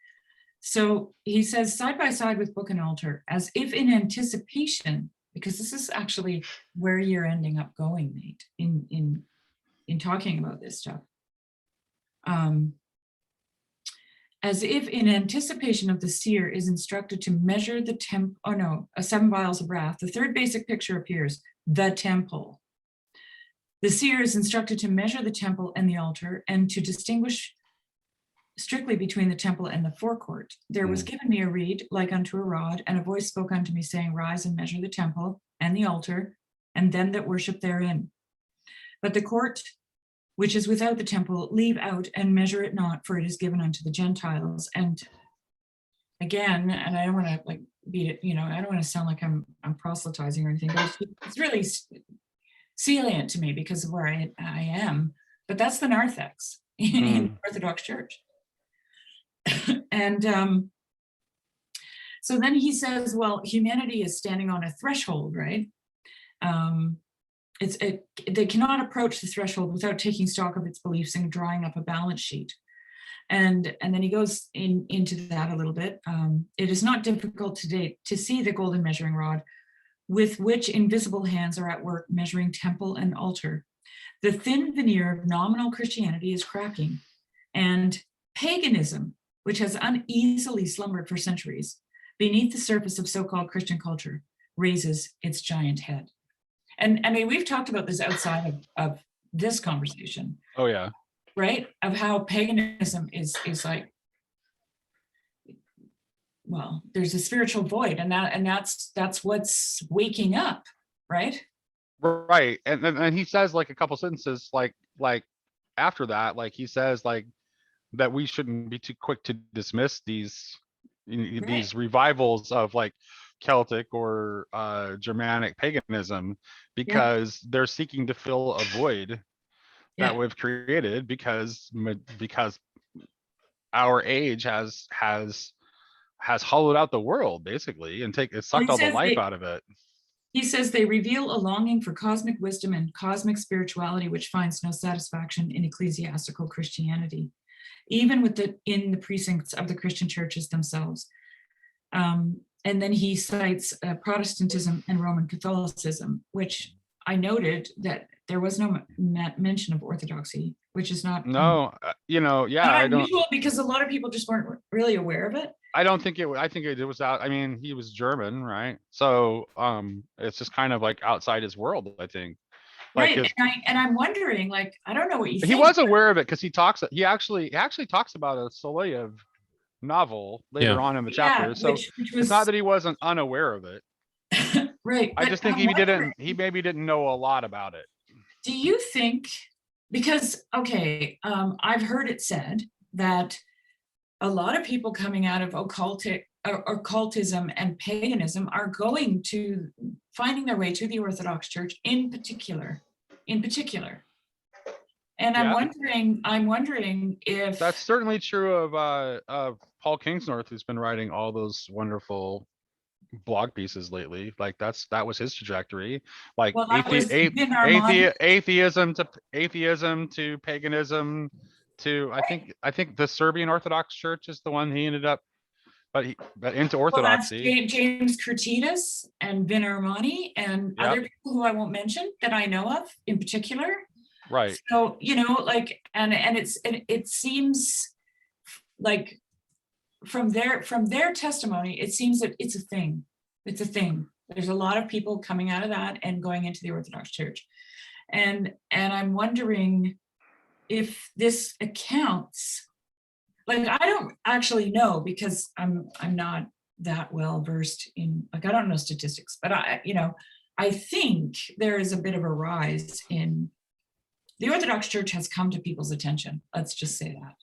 So he says, side by side with book and altar, as if in anticipation, because this is actually where you're ending up going, Nate, in talking about this stuff. As if in anticipation of the seer is instructed to measure the 7 vials of wrath, the third basic picture appears, the temple. The seer is instructed to measure the temple and the altar and to distinguish strictly between the temple and the forecourt. There was given me a reed like unto a rod, and a voice spoke unto me, saying, rise and measure the temple and the altar and them that worship therein. But the court which is without the temple, leave out and measure it not, for it is given unto the Gentiles. And again, and I don't want to like beat it, you know, I don't want to sound like I'm proselytizing or anything, but it's really salient to me because of where I am. But that's the narthex in the Orthodox Church. And So then he says, well, humanity is standing on a threshold, right? They cannot approach the threshold without taking stock of its beliefs and drawing up a balance sheet. And then he goes into that a little bit. It is not difficult today to see the golden measuring rod with which invisible hands are at work measuring temple and altar. The thin veneer of nominal Christianity is cracking, and paganism, which has uneasily slumbered for centuries beneath the surface of so-called Christian culture, raises its giant head. And I mean, we've talked about this outside of this conversation. Oh yeah. Right? Of how paganism is like, well, there's a spiritual void, and that's what's waking up, right? Right. And he says like a couple sentences like after that, like he says like that we shouldn't be too quick to dismiss these revivals of like Celtic or Germanic paganism, because they're seeking to fill a void that we've created because our age has hollowed out the world basically and sucked all the life out of it. He says they reveal a longing for cosmic wisdom and cosmic spirituality, which finds no satisfaction in ecclesiastical Christianity, even in the precincts of the Christian churches themselves. And then he cites Protestantism and Roman Catholicism, which I noted that there was no mention of Orthodoxy, which is not unusual because a lot of people just weren't really aware of it. I don't think it. I think it was out. I mean, he was German, right? So it's just kind of like outside his world, I think. Like right, and I'm wondering, like, I don't know what you think. He was aware of it because he actually talks about a Soloviev novel later on in the chapter. So which was, it's not that he wasn't unaware of it. Right. I just think he maybe didn't know a lot about it. Do you think, because, okay, I've heard it said that a lot of people coming out of occultism and paganism are finding their way to the Orthodox Church in particular. And I'm wondering if that's certainly true of Paul Kingsnorth, who's been writing all those wonderful blog pieces lately. Like that was his trajectory. Like atheism to paganism to I think the Serbian Orthodox Church is the one he ended up, but into Orthodoxy. Well, that's James Kurtidas and Vin Armani and other people who I won't mention that I know of in particular. Right. So, like, and it seems like from their testimony, it seems that it's a thing. It's a thing. There's a lot of people coming out of that and going into the Orthodox Church. And I'm wondering if this accounts, like, I don't actually know because I'm not that well versed in, like, I don't know statistics, but I think there is a bit of a rise in the Orthodox Church has come to people's attention. Let's just say that.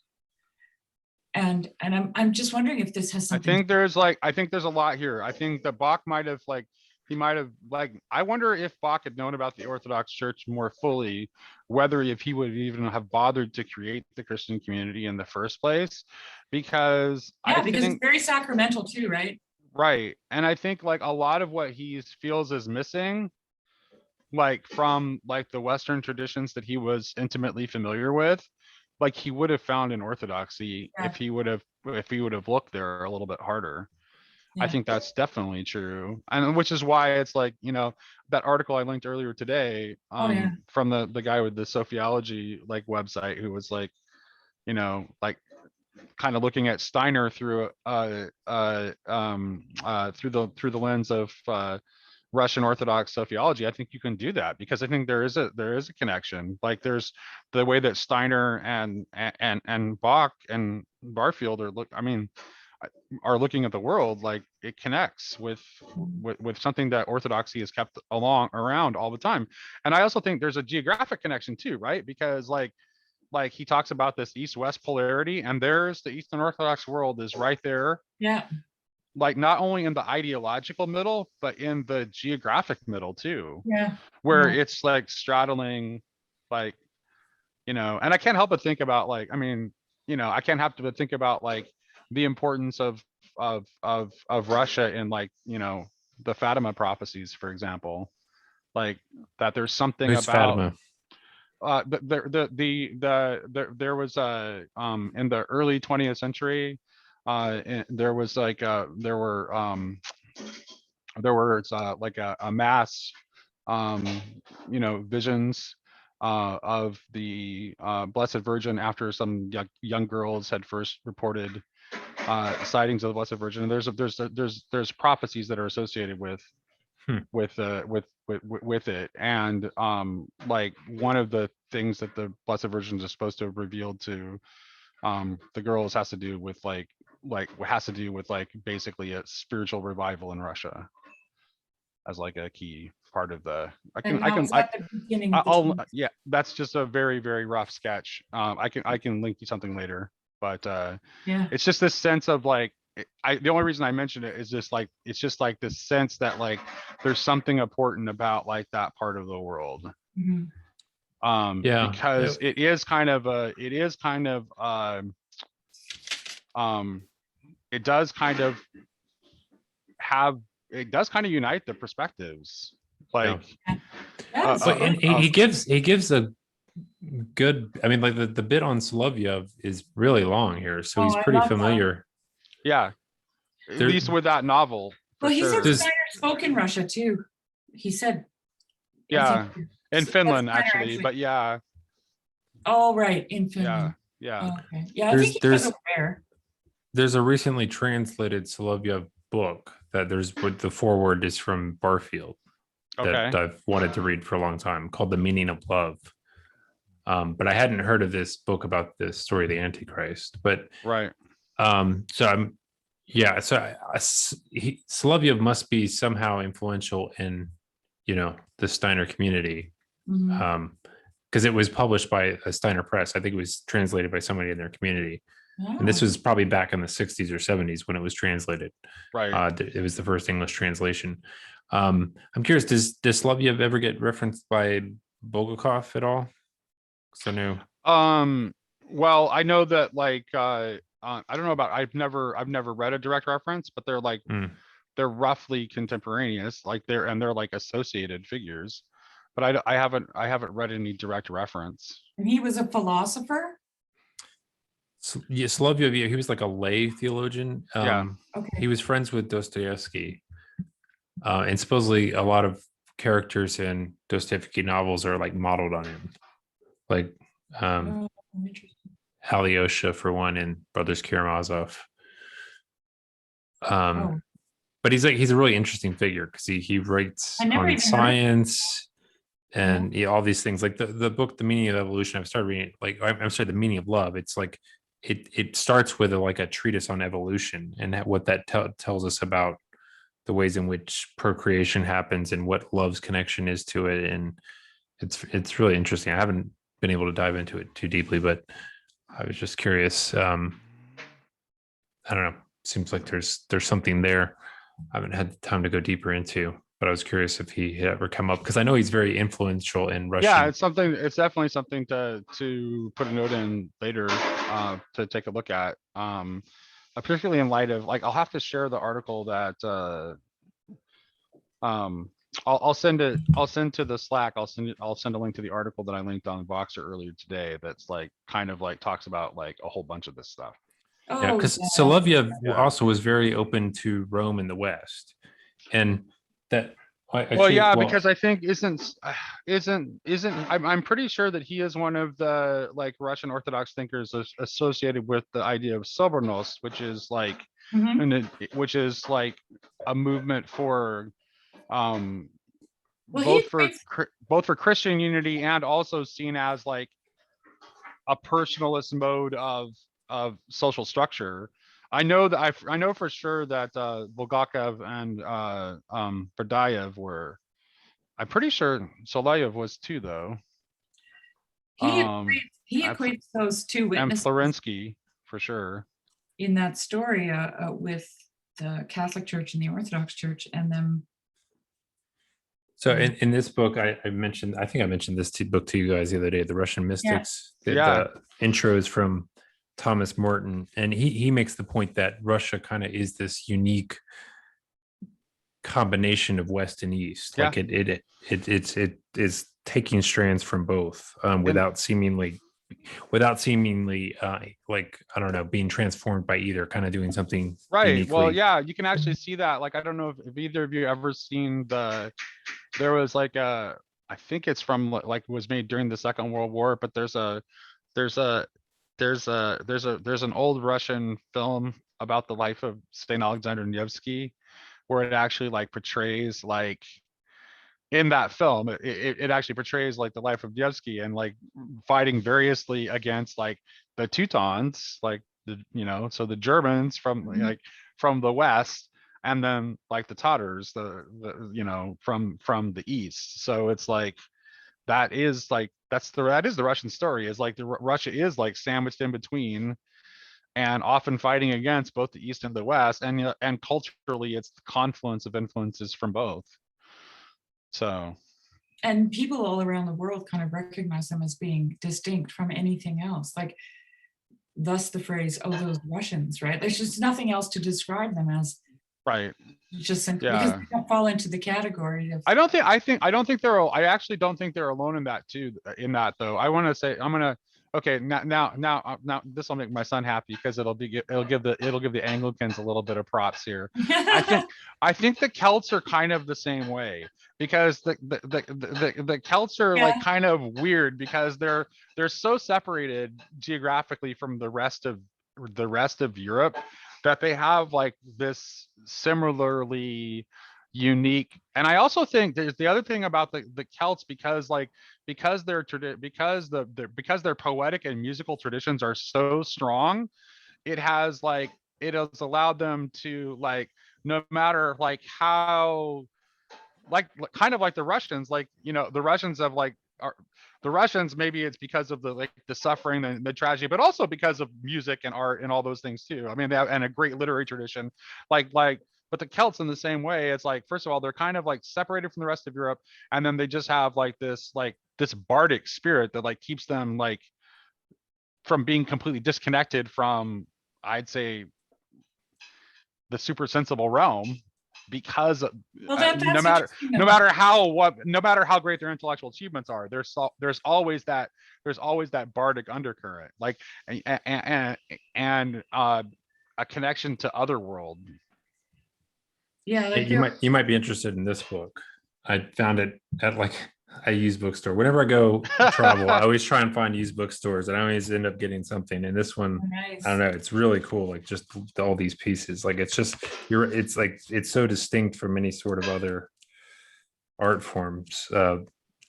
And I'm just wondering if this has something. I think there's a lot here. I think that Bock might have I wonder if Bock had known about the Orthodox Church more fully, whether if he would even have bothered to create the Christian community in the first place, because it's very sacramental too, right? Right. And I think like a lot of what he feels is missing, like from like the Western traditions that he was intimately familiar with, like he would have found in Orthodoxy if he would have looked there a little bit harder. I think that's definitely true. And which is why it's like, that article I linked earlier today from the guy with the Sophiology like website who was like, like kind of looking at Steiner through through the lens of Russian Orthodox sociology. I think you can do that because I think there is a connection. Like there's the way that Steiner and Bock and Barfield are looking at the world, like it connects with something that Orthodoxy has kept around all the time. And I also think there's a geographic connection too, right? Because like he talks about this east-west polarity, and there's the Eastern Orthodox world is right there. Yeah. Like not only in the ideological middle, but in the geographic middle too. Yeah. Where it's like straddling, like, and I can't help but think about like, I can't help but think about like the importance of of Russia in like, the Fatima prophecies, for example, like that there's something Who's about Fatima? there was in the early 20th century, there was like there was like a mass visions of the Blessed Virgin after some young girls had first reported sightings of the Blessed Virgin. And there's prophecies that are associated with Hmm. with it, and like one of the things that the Blessed Virgin is supposed to have revealed to the girls has to do with like basically a spiritual revival in Russia as like a key part of the yeah, that's just a very, very rough sketch. I can link you something later, but Yeah. it's just this sense of like, the only reason I mentioned it is just like, it's just like this sense that like there's something important about like that part of the world. Mhm. Yeah. Because it does kind of unite the perspectives, like Yeah, But and he gives a good, I mean, like the bit on Solovyov is really long here, so he's I pretty love that. familiar. yeah, at least with that novel, for Well, he sure. said Steiner spoke in Russia too. He said, I Yeah, think- in that's Finland Steiner, actually, but yeah, oh, right, in Finland. yeah. Oh, okay. Yeah, I think he was aware. There's a recently translated Solovyov book that the foreword is from Barfield that Okay. I've wanted to read for a long time, called The Meaning of Love. But I hadn't heard of this book about the story of the Antichrist. But Right. so I'm, yeah. So Solovyov must be somehow influential in, the Steiner community, because it was published by a Steiner press. I think it was translated by somebody in their community. Oh. And this was probably back in the 60s or 70s when it was translated. Right. It was the first English translation. I'm curious, does Solovyov ever get referenced by Bulgakov at all? So no. Well, I know that like I don't know about, I've never read a direct reference, but they're like they're roughly contemporaneous, like they're like associated figures, but I haven't read any direct reference. And he was a philosopher. Yeah, Solovyov, he was like a lay theologian. Yeah. Okay. He was friends with Dostoevsky, and supposedly a lot of characters in Dostoevsky novels are like modeled on him, like Alyosha for one, and Brothers Karamazov. But he's a really interesting figure because he writes on science and all these things, like the book The Meaning of Evolution. I've started reading it, like I'm sorry, The Meaning of Love. It's like it starts with like a treatise on evolution and what that tells us about the ways in which procreation happens and what love's connection is to it. And it's really interesting. I haven't been able to dive into it too deeply, but I was just curious. I don't know. Seems like there's something there. I haven't had the time to go deeper into, but I was curious if he had ever come up, because I know he's very influential in Russian. Yeah, it's definitely something to put a note in later, to take a look at, particularly in light of, like, I'll have to share the article that I'll send to the Slack. I'll send a link to the article that I linked on Voxer earlier today, that's like kind of like talks about like a whole bunch of this stuff. Yeah, because Solovyov also was very open to Rome and the West, and that. Because I think I'm pretty sure that he is one of the like Russian Orthodox thinkers associated with the idea of sobornost, which is like, which is like a movement for both for Christian unity and also seen as like a personalist mode of social structure. I know for sure that Bulgakov and Berdayev were. I'm pretty sure Solovyov was too, though. He equates those two witnesses. And Florensky, for sure. In that story with the Catholic Church and the Orthodox Church and them. So in this book, I think I mentioned this book to you guys the other day, The Russian Mystics. The intros from Thomas Morton, and he makes the point that Russia kind of is this unique combination of West and East. Yeah. Like it is taking strands from both, without seemingly like, I don't know, being transformed by either, kind of doing something Right. uniquely. Well, yeah, you can actually see that. Like, I don't know if either of you ever seen there was like I think it's from like was made during the Second World War, but there's an old Russian film about the life of Saint Alexander Nevsky, where it actually like portrays like in that film, it actually portrays like the life of Nevsky and like fighting variously against like the Teutons, like so the Germans from like from the West, and then like the Tatars, the from the East. So it's like that is the Russian story, is like Russia is like sandwiched in between and often fighting against both the East and the West, and culturally it's the confluence of influences from both. So, and people all around the world kind of recognize them as being distinct from anything else. Like, thus the phrase, "Oh, those Russians," right? There's just nothing else to describe them as. right. Just simply because they don't fall into the category of. I actually don't think they're alone in that too. In that though, I want to say okay, now this will make my son happy, because it'll give the Anglicans a little bit of props here. I think the Celts are kind of the same way, because the Celts are like kind of weird, because they're so separated geographically from the rest of Europe, that they have like this similarly unique. And I also think there's the other thing about the Celts, because their poetic and musical traditions are so strong, it has allowed them to, like, no matter like how, like kind of like the Russians, like, the Russians have like the Russians, maybe it's because of the suffering and the tragedy, but also because of music and art and all those things too. I mean, they have, and a great literary tradition, but the Celts in the same way, it's like, first of all, they're kind of like separated from the rest of Europe, and then they just have like this bardic spirit that like keeps them like from being completely disconnected from, I'd say, the super sensible realm, because no matter how great their intellectual achievements are, there's always that bardic undercurrent, like, and a connection to otherworld. Yeah, like you might be interested in this book. I found it at like a used bookstore. Whenever I go travel, I always try and find used bookstores, and I always end up getting something. And this one, nice. I don't know, it's really cool. Like, just all these pieces. Like, it's just it's like, it's so distinct from any sort of other art forms.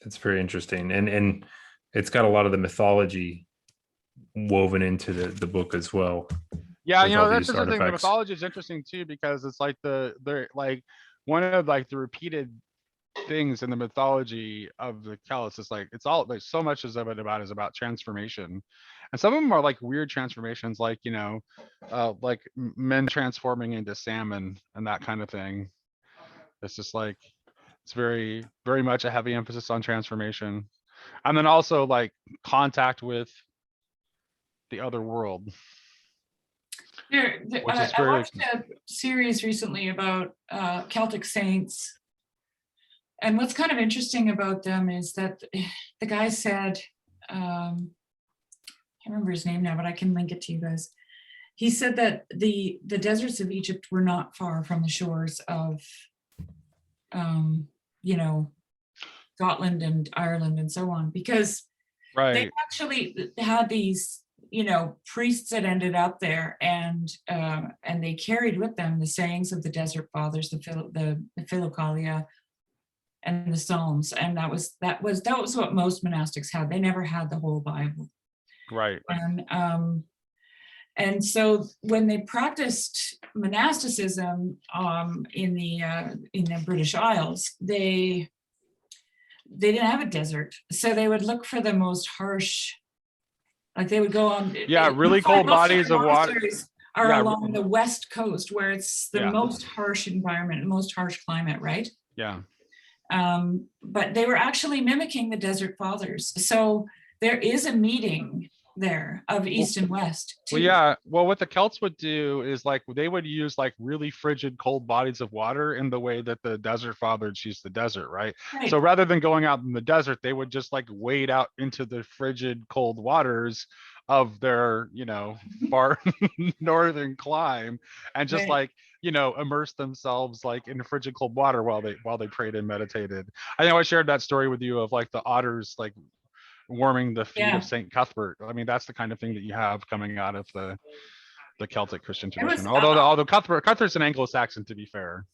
It's very interesting, and it's got a lot of the mythology woven into the book as well. Yeah, that's the thing. The mythology is interesting too, because it's like they're like one of like the repeated things in the mythology of the Celts. It's like, it's all like, so much is about transformation, and some of them are like weird transformations, like like men transforming into salmon and that kind of thing. It's just like, it's very, very much a heavy emphasis on transformation, and then also like contact with the other world. I watched a series recently about Celtic saints, and what's kind of interesting about them is that the guy said, I can't remember his name now, but I can link it to you guys. He said that the deserts of Egypt were not far from the shores of Scotland and Ireland and so on, because they actually had these priests that ended up there, and they carried with them the sayings of the Desert Fathers, the Philokalia, and the Psalms, and that was what most monastics had. They never had the whole Bible, right? And so when they practiced monasticism in the British Isles, they didn't have a desert, so they would look for the most harsh. Like, they would go on. Really cold bodies of water are along the west coast, where it's the most harsh environment, most harsh climate, right? Yeah. But they were actually mimicking the Desert Fathers. So there is a meeting there of East and West too. Well, yeah. Well, what the Celts would do is like they would use like really frigid, cold bodies of water in the way that the desert fathers used the desert, right? Right. So rather than going out in the desert, they would just like wade out into the frigid, cold waters of their, far northern clime, and just Right. like immerse themselves like in frigid, cold water while they prayed and meditated. I know I shared that story with you of like the otters like warming the feet Yeah. of Saint Cuthbert. I mean, that's the kind of thing that you have coming out of the Celtic Christian It was, tradition. Although Cuthbert's an Anglo-Saxon, to be fair.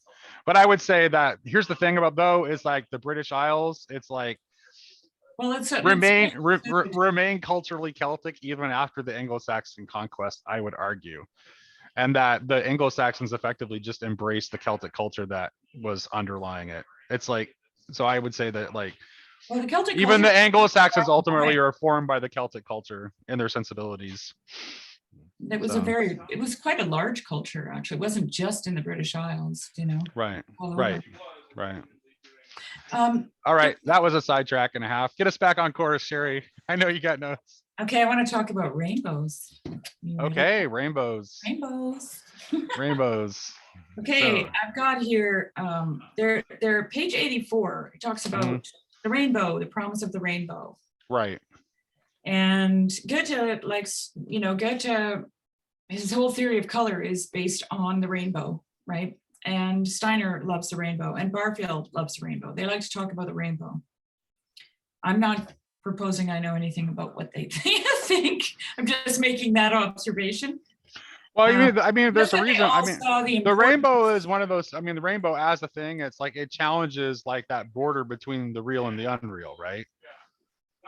But I would say that here's the thing about though is like the British Isles. It's like well, it's remain culturally Celtic even after the Anglo-Saxon conquest, I would argue, and that the Anglo-Saxons effectively just embraced the Celtic culture that was underlying it. It's like, so I would say that like. well, the Celtic Even the culture- Anglo-Saxons ultimately are formed by the Celtic culture and their sensibilities. It was it was quite a large culture, actually. It wasn't just in the British Isles, Right, all right, over. right. All right, that was a sidetrack and a half. Get us back on course, Shari. I know you got notes. Okay, I want to talk about rainbows. Okay, rainbows. Rainbows. Rainbows. Okay, So, I've got here, they're page 84. It talks about the rainbow, the promise of the rainbow. right. And Goethe likes, Goethe, his whole theory of color is based on the rainbow, right? And Steiner loves the rainbow, and Barfield loves the rainbow. They like to talk about the rainbow. I'm not proposing I know anything about what they think. I'm just making that observation. Well, I mean, there's a reason. I mean, the rainbow is one of those. I mean, the rainbow as a thing, it's like it challenges like that border between the real and the unreal, right?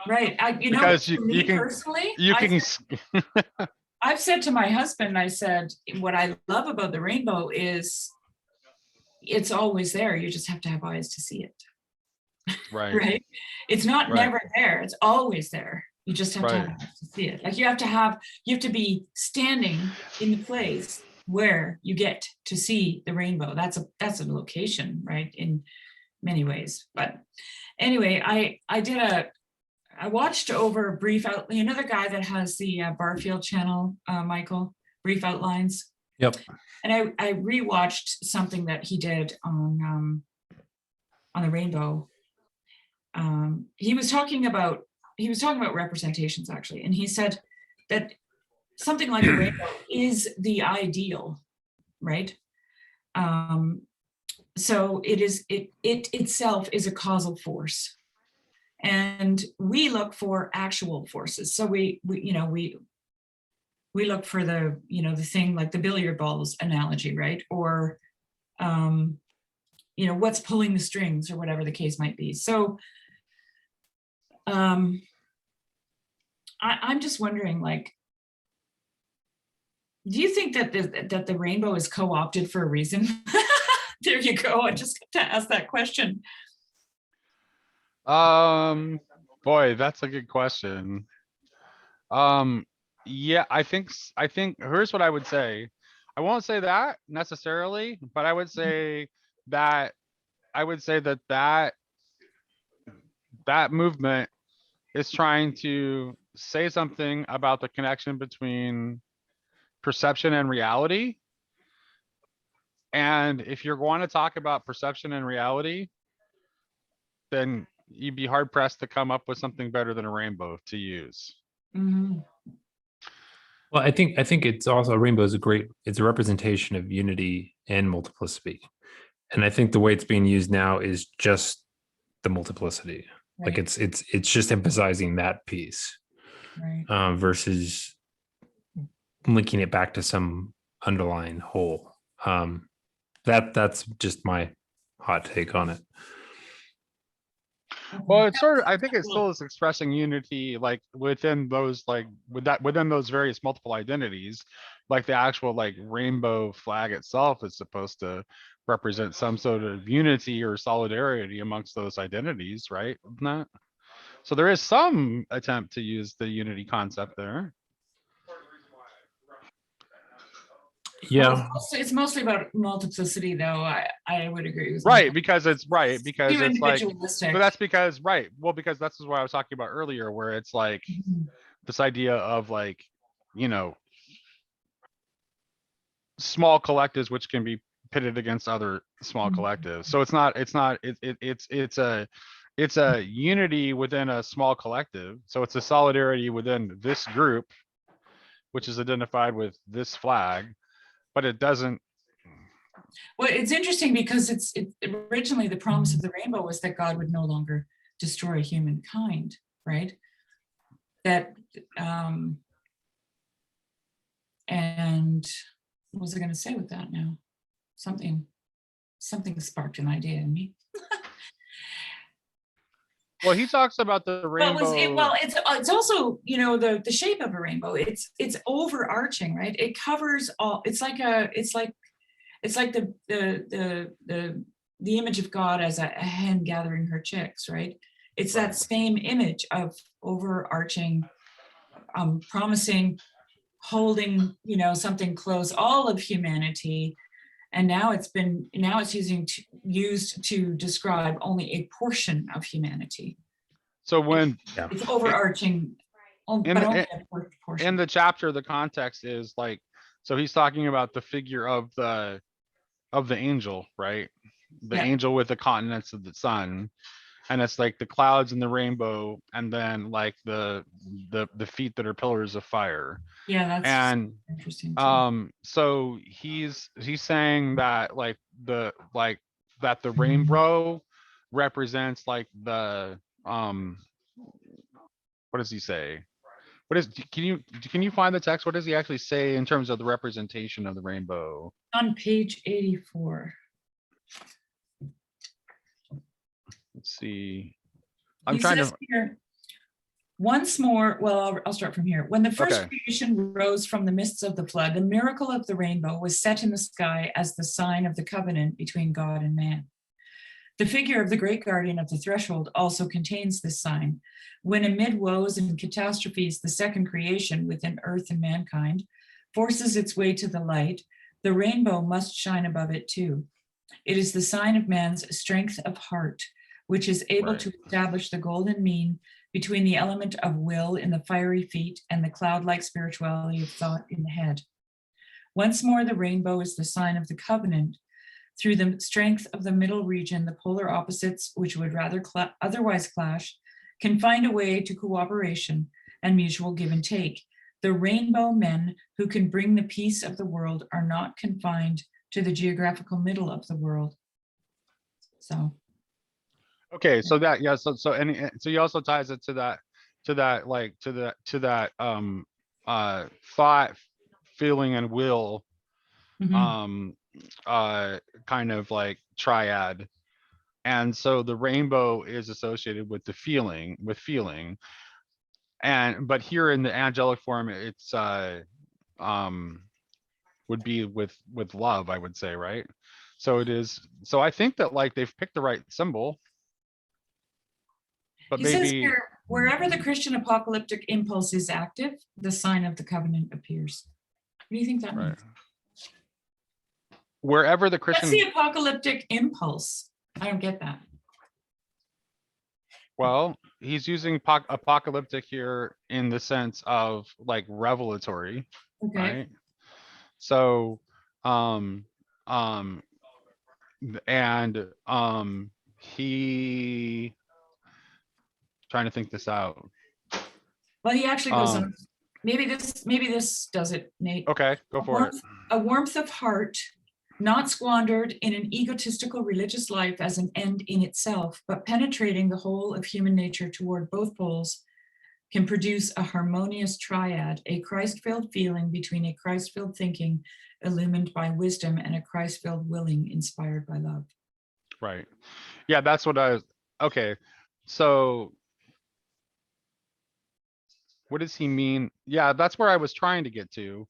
Right. Because Personally, I've said to my husband, I said, what I love about the rainbow is it's always there. You just have to have eyes to see it. Right. Right. It's not never there. It's always there. You just have to have eyes to see it. Like you have to be standing in the place where you get to see the rainbow. That's a location, right? In many ways. But anyway, I watched over brief out another guy that has the Barfield channel, Michael, Brief Outlines. Yep. And I rewatched something that he did on the rainbow. He was talking about representations, actually, and he said that something like a rainbow is the ideal, right? So it itself is a causal force, and we look for actual forces. So we look for the the thing like the billiard balls analogy, right? Or what's pulling the strings or whatever the case might be. So I'm just wondering, like, do you think that the rainbow is co-opted for a reason? There you go. I just got to ask that question. Boy, that's a good question. Yeah, I think here's what I would say. I won't say that necessarily, but I would say that that movement is trying to say something about the connection between perception and reality. And if you're going to talk about perception and reality, then you'd be hard pressed to come up with something better than a rainbow to use. Mm-hmm. Well, I think it's also a rainbow is it's a representation of unity and multiplicity. And I think the way it's being used now is just the multiplicity. Right. Like it's just emphasizing that piece, right. Versus linking it back to some underlying whole. That's just my hot take on it. Well, it's I think it still is expressing unity, like within those various multiple identities. Like the actual like rainbow flag itself is supposed to represent some sort of unity or solidarity amongst those identities, right? Isn't that? So there is some attempt to use the unity concept there. Yeah, well, it's mostly about multiplicity, though. I would agree with right, because it's like, but that's because because that's what I was talking about earlier, where it's like this idea of like, you know, small collectives which can be pitted against other small collectives. So it's a unity within a small collective. So it's a solidarity within this group, which is identified with this flag, but it doesn't. Well, it's interesting because originally the promise of the rainbow was that God would no longer destroy humankind, right? That, and what was I going to say with that now? Something sparked an idea in me. Well, he talks about the rainbow. It's also, you know, the shape of a rainbow. It's overarching, right? It covers all. It's like the image of God as a hen gathering her chicks, right? It's that same image of overarching, promising, holding, you know, something close, all of humanity. And now it's used to describe only a portion of humanity. So when it's overarching, but only a portion. In the chapter, the context is like, so he's talking about the figure of the angel, right? The angel with the continents of the sun, and it's like the clouds and the rainbow, and then like the feet that are pillars of fire. Yeah, that's interesting too. So he's saying that like that the rainbow represents like the what does he say? Can you find the text? What does he actually say in terms of the representation of the rainbow? On page 84. Let's see. He says here, once more, well, I'll start from here. When the first creation rose from the mists of the flood, the miracle of the rainbow was set in the sky as the sign of the covenant between God and man. The figure of the great guardian of the threshold also contains this sign. When amid woes and catastrophes, the second creation within earth and mankind forces its way to the light, the rainbow must shine above it too. It is the sign of man's strength of heart, which is able to establish the golden mean between the element of will in the fiery feet and the cloud-like spirituality of thought in the head. Once more, the rainbow is the sign of the covenant. Through the strength of the middle region, the polar opposites, which would rather otherwise clash, can find a way to cooperation and mutual give and take. The rainbow men who can bring the peace of the world are not confined to the geographical middle of the world. So. Okay, so that, yeah, so he also ties it to that thought, feeling, and will, kind of like triad. And so the rainbow is associated with the feeling, but here in the angelic form, it's would be with love, I would say, right? So it is. So I think that like they've picked the right symbol. But he says here, wherever the Christian apocalyptic impulse is active, the sign of the covenant appears. What do you think that means? Wherever the Christian. What's the apocalyptic impulse? I don't get that. Well, he's using apocalyptic here in the sense of like revelatory, right? So, he trying to think this out. Well, he actually goes on. Maybe this does it, Nate. Okay, go for it. A warmth of heart, not squandered in an egotistical religious life as an end in itself, but penetrating the whole of human nature toward both poles, can produce a harmonious triad, a Christ-filled feeling between a Christ-filled thinking illumined by wisdom and a Christ-filled willing inspired by love. Right. Yeah, that's what I was. Okay, so what does he mean? Yeah, that's where I was trying to get to.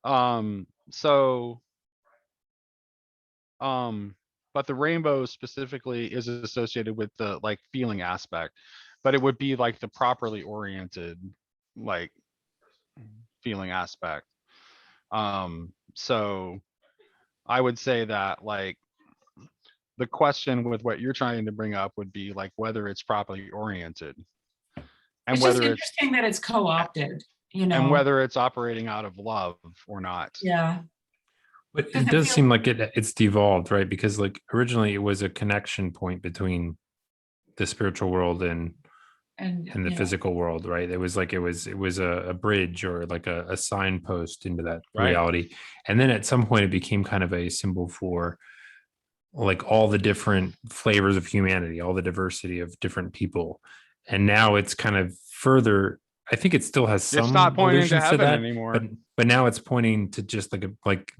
But the rainbow specifically is associated with the like feeling aspect, but it would be like the properly oriented like feeling aspect. So I would say that like the question with what you're trying to bring up would be like whether it's properly oriented. and It's just whether it's interesting that it's co-opted, you know. and whether it's operating out of love or not. Yeah. But Does it it does feel- seem like it's devolved, right? Because like originally it was a connection point between the spiritual world and the yeah. physical world, right? It was like it was a bridge or like a signpost into that Right. reality. And then at some point it became kind of a symbol for like all the different flavors of humanity, all the diversity of different people. And now it's kind of further, I think it still has some It's not pointing to allusions heaven that, anymore. but now it's pointing to just like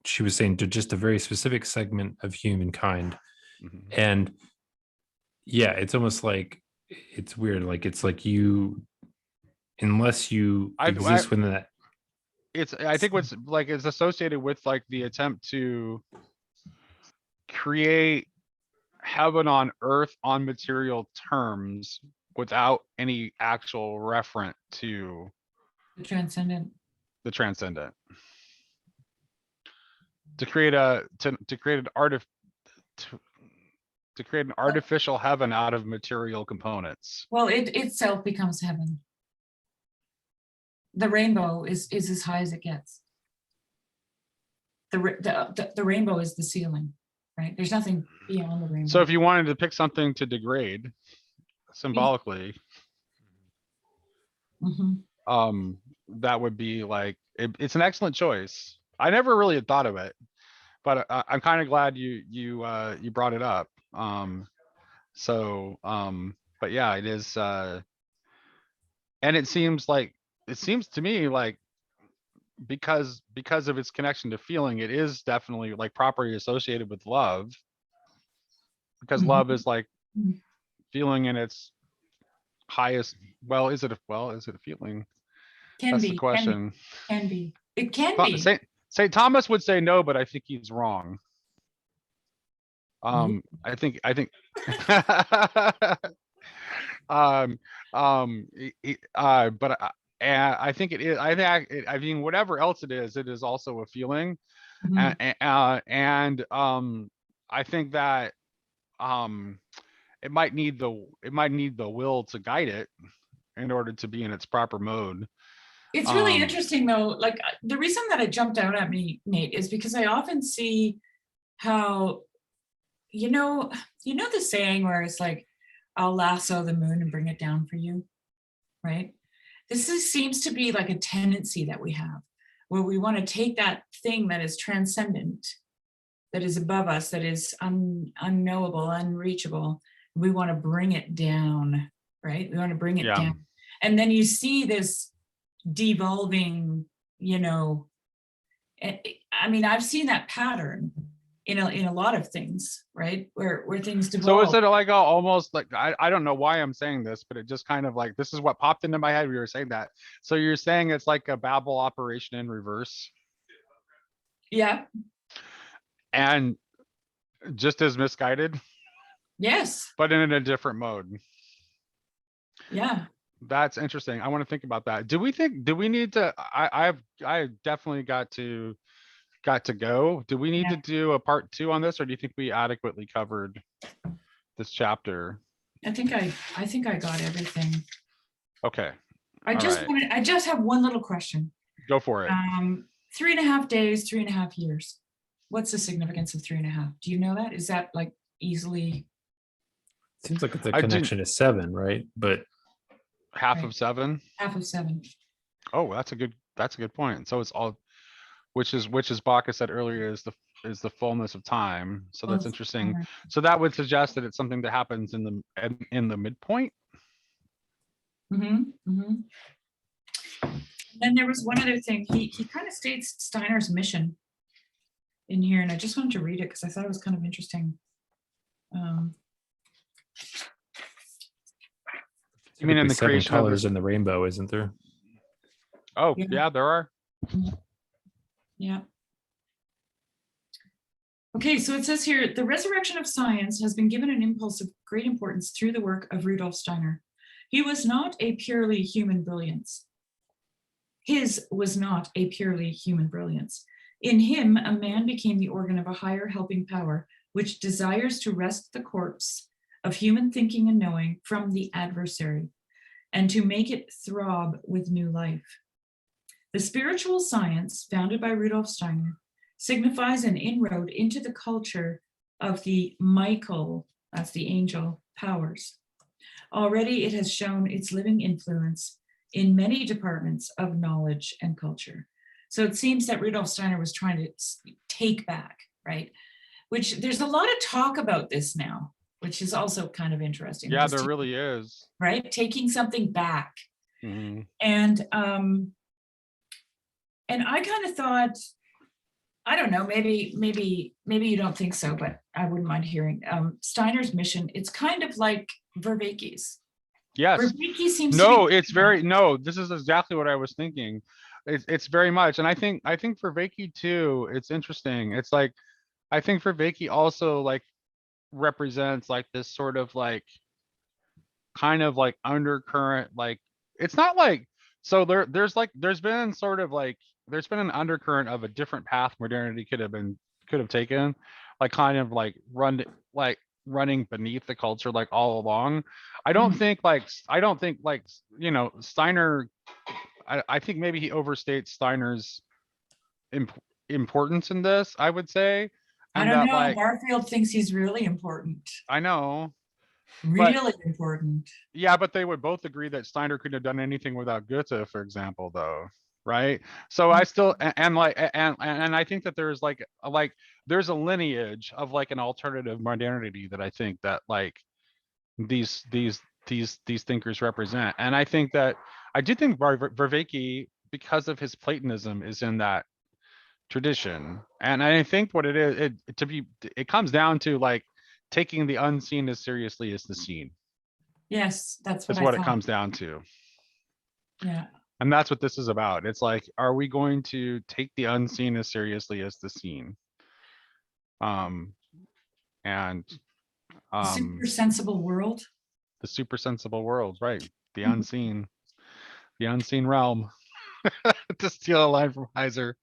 she was saying, to just a very specific segment of humankind. Mhm. And yeah, it's almost like it's weird. Like it's like you, unless you exist within that. I think what's like is associated with like the attempt to create heaven on earth on material terms without any actual reference to The transcendent. the transcendent. To create a to create an to create an artificial heaven out of material components. Well, it itself becomes heaven. The rainbow is as high as it gets. The rainbow is the ceiling, right? There's nothing beyond the rainbow. So if you wanted to pick something to degrade symbolically, Mhm. that would be like it's an excellent choice. I never really had thought of it, but I'm kind of glad you brought it up. But yeah, it is, and it seems to me like because of its connection to feeling, it is definitely like properly associated with love, because love is like Mhm. feeling in its highest. Well, is it a feeling? Can That's be. the question. Can be. It can be. Saint Thomas would say no, but I think he's wrong. I think but I think it is. I mean, whatever else it is also a feeling, Mhm. and I think that it might need the will to guide it in order to be in its proper mode. It's really interesting though. Like the reason that it jumped out at me, Nate, is because I often see how, you know the saying where it's like, I'll lasso the moon and bring it down for you, right? Seems to be like a tendency that we have, where we want to take that thing that is transcendent, that is above us, that is unknowable, unreachable. We want to bring it down, right? We want to bring it down. And then you see this devolving, I mean, I've seen that pattern in a lot of things, right? Where things devolve. So is it like almost like, I don't know why I'm saying this, but it just kind of like, this is what popped into my head when you were saying that. So you're saying it's like a Babel operation in reverse? Yeah. And just as misguided? Yes. But in a different mode. Yeah. That's interesting. I want to think about that. Do we need to, I definitely got to go. Do we need to do a part 2 on this, or do you think we adequately covered this chapter? I think I got everything. Okay. I just have one little question. Go for it. 3.5 days, 3.5 years. What's the significance of 3.5? Do you know that? Is that like easily? Seems like it's a connection to 7, right? But half of 7. Half of 7. Oh, that's a good point. So it's all, which is Bock said earlier, is the fullness of time. So that's interesting. So that would suggest that it's something that happens in the midpoint. Then there was one other thing. He kind of states Steiner's mission in here, and I just wanted to read it because I thought it was kind of interesting. You mean in the creation colors in the rainbow, isn't there? Oh, yeah, there are. Yeah. Okay, so it says here, the resurrection of science has been given an impulse of great importance through the work of Rudolf Steiner. He was not a purely human brilliance. His was not a purely human brilliance. In him, a man became the organ of a higher helping power, which desires to wrest the corpse of human thinking and knowing from the adversary. and to make it throb with new life. The spiritual science founded by Rudolf Steiner signifies an inroad into the culture of the Michael, that's the angel, powers. Already it has shown its living influence in many departments of knowledge and culture. So it seems that Rudolf Steiner was trying to take back, right? Which there's a lot of talk about this now, which is also kind of interesting. Yeah, there really is. Right? Taking something back. Mm-hmm. And I kind of thought, I don't know, maybe you don't think so, but I wouldn't mind hearing. Steiner's mission, it's kind of like Vervaeke's. Yes. Vervaeke seems No, to be it's very, no, this is exactly what I was thinking. It's very much, and I think for Vervaeke too, it's interesting. It's like, I think Vervaeke also like represents like this sort of like kind of like undercurrent, like it's not like, so there's been sort of like there's been an undercurrent of a different path modernity could have taken, like kind of like running beneath the culture like all along. I don't think like you know, Steiner, I think maybe he overstates Steiner's importance in this, I would say. I And don't that, know. like, Garfield thinks he's really important. I know. Really important. Yeah, but they would both agree that Steiner couldn't have done anything without Goethe, for example, though, right? So I still and I think that there's like there's a lineage of like an alternative modernity that I think that like these thinkers represent, and I think that I do think Vervaeke, because of his Platonism, is in that tradition, and I think what it is, it comes down to like taking the unseen as seriously as the seen. Yes, that's That's what what I it thought. comes down to. Yeah. And that's what this is about. It's like, are we going to take the unseen as seriously as the seen? And Super sensible world. the super sensible world, right? The unseen realm. To steal a line from Heiser.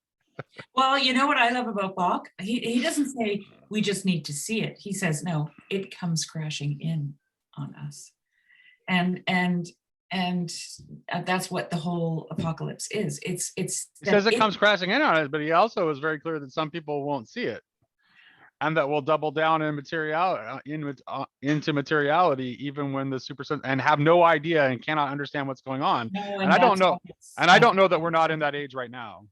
Well, you know what I love about Bock? He doesn't say we just need to see it. He says, no, it comes crashing in on us. And that's what the whole apocalypse is. He says it comes crashing in on us, but he also is very clear that some people won't see it, and that will double down in materiality, into materiality, even when the and have no idea and cannot understand what's going on. No, and I don't know, I don't know that we're not in that age right now.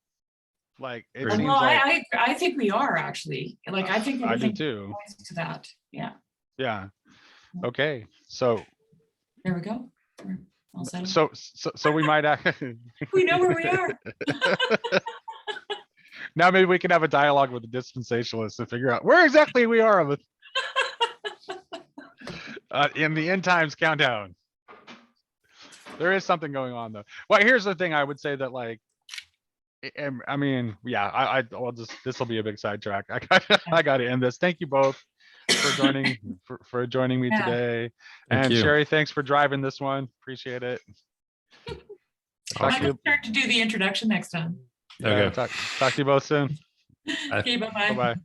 Like it seems like I think we are actually. Like I think I do too. To that. Yeah. Yeah. Okay. So there we go. So we might we know where we are. Now maybe we can have a dialogue with the dispensationalists and figure out where exactly we are with in the end times countdown. There is something going on though. Well, here's the thing. I would say that like, I mean, yeah, I'll just, this will be a big sidetrack. I got to end this. Thank you both for joining for joining me today. And Shari, thanks for driving this one. Appreciate it. I'm going to start to do the introduction next time. Okay. Talk to you both soon. Okay, bye-bye. Bye-bye.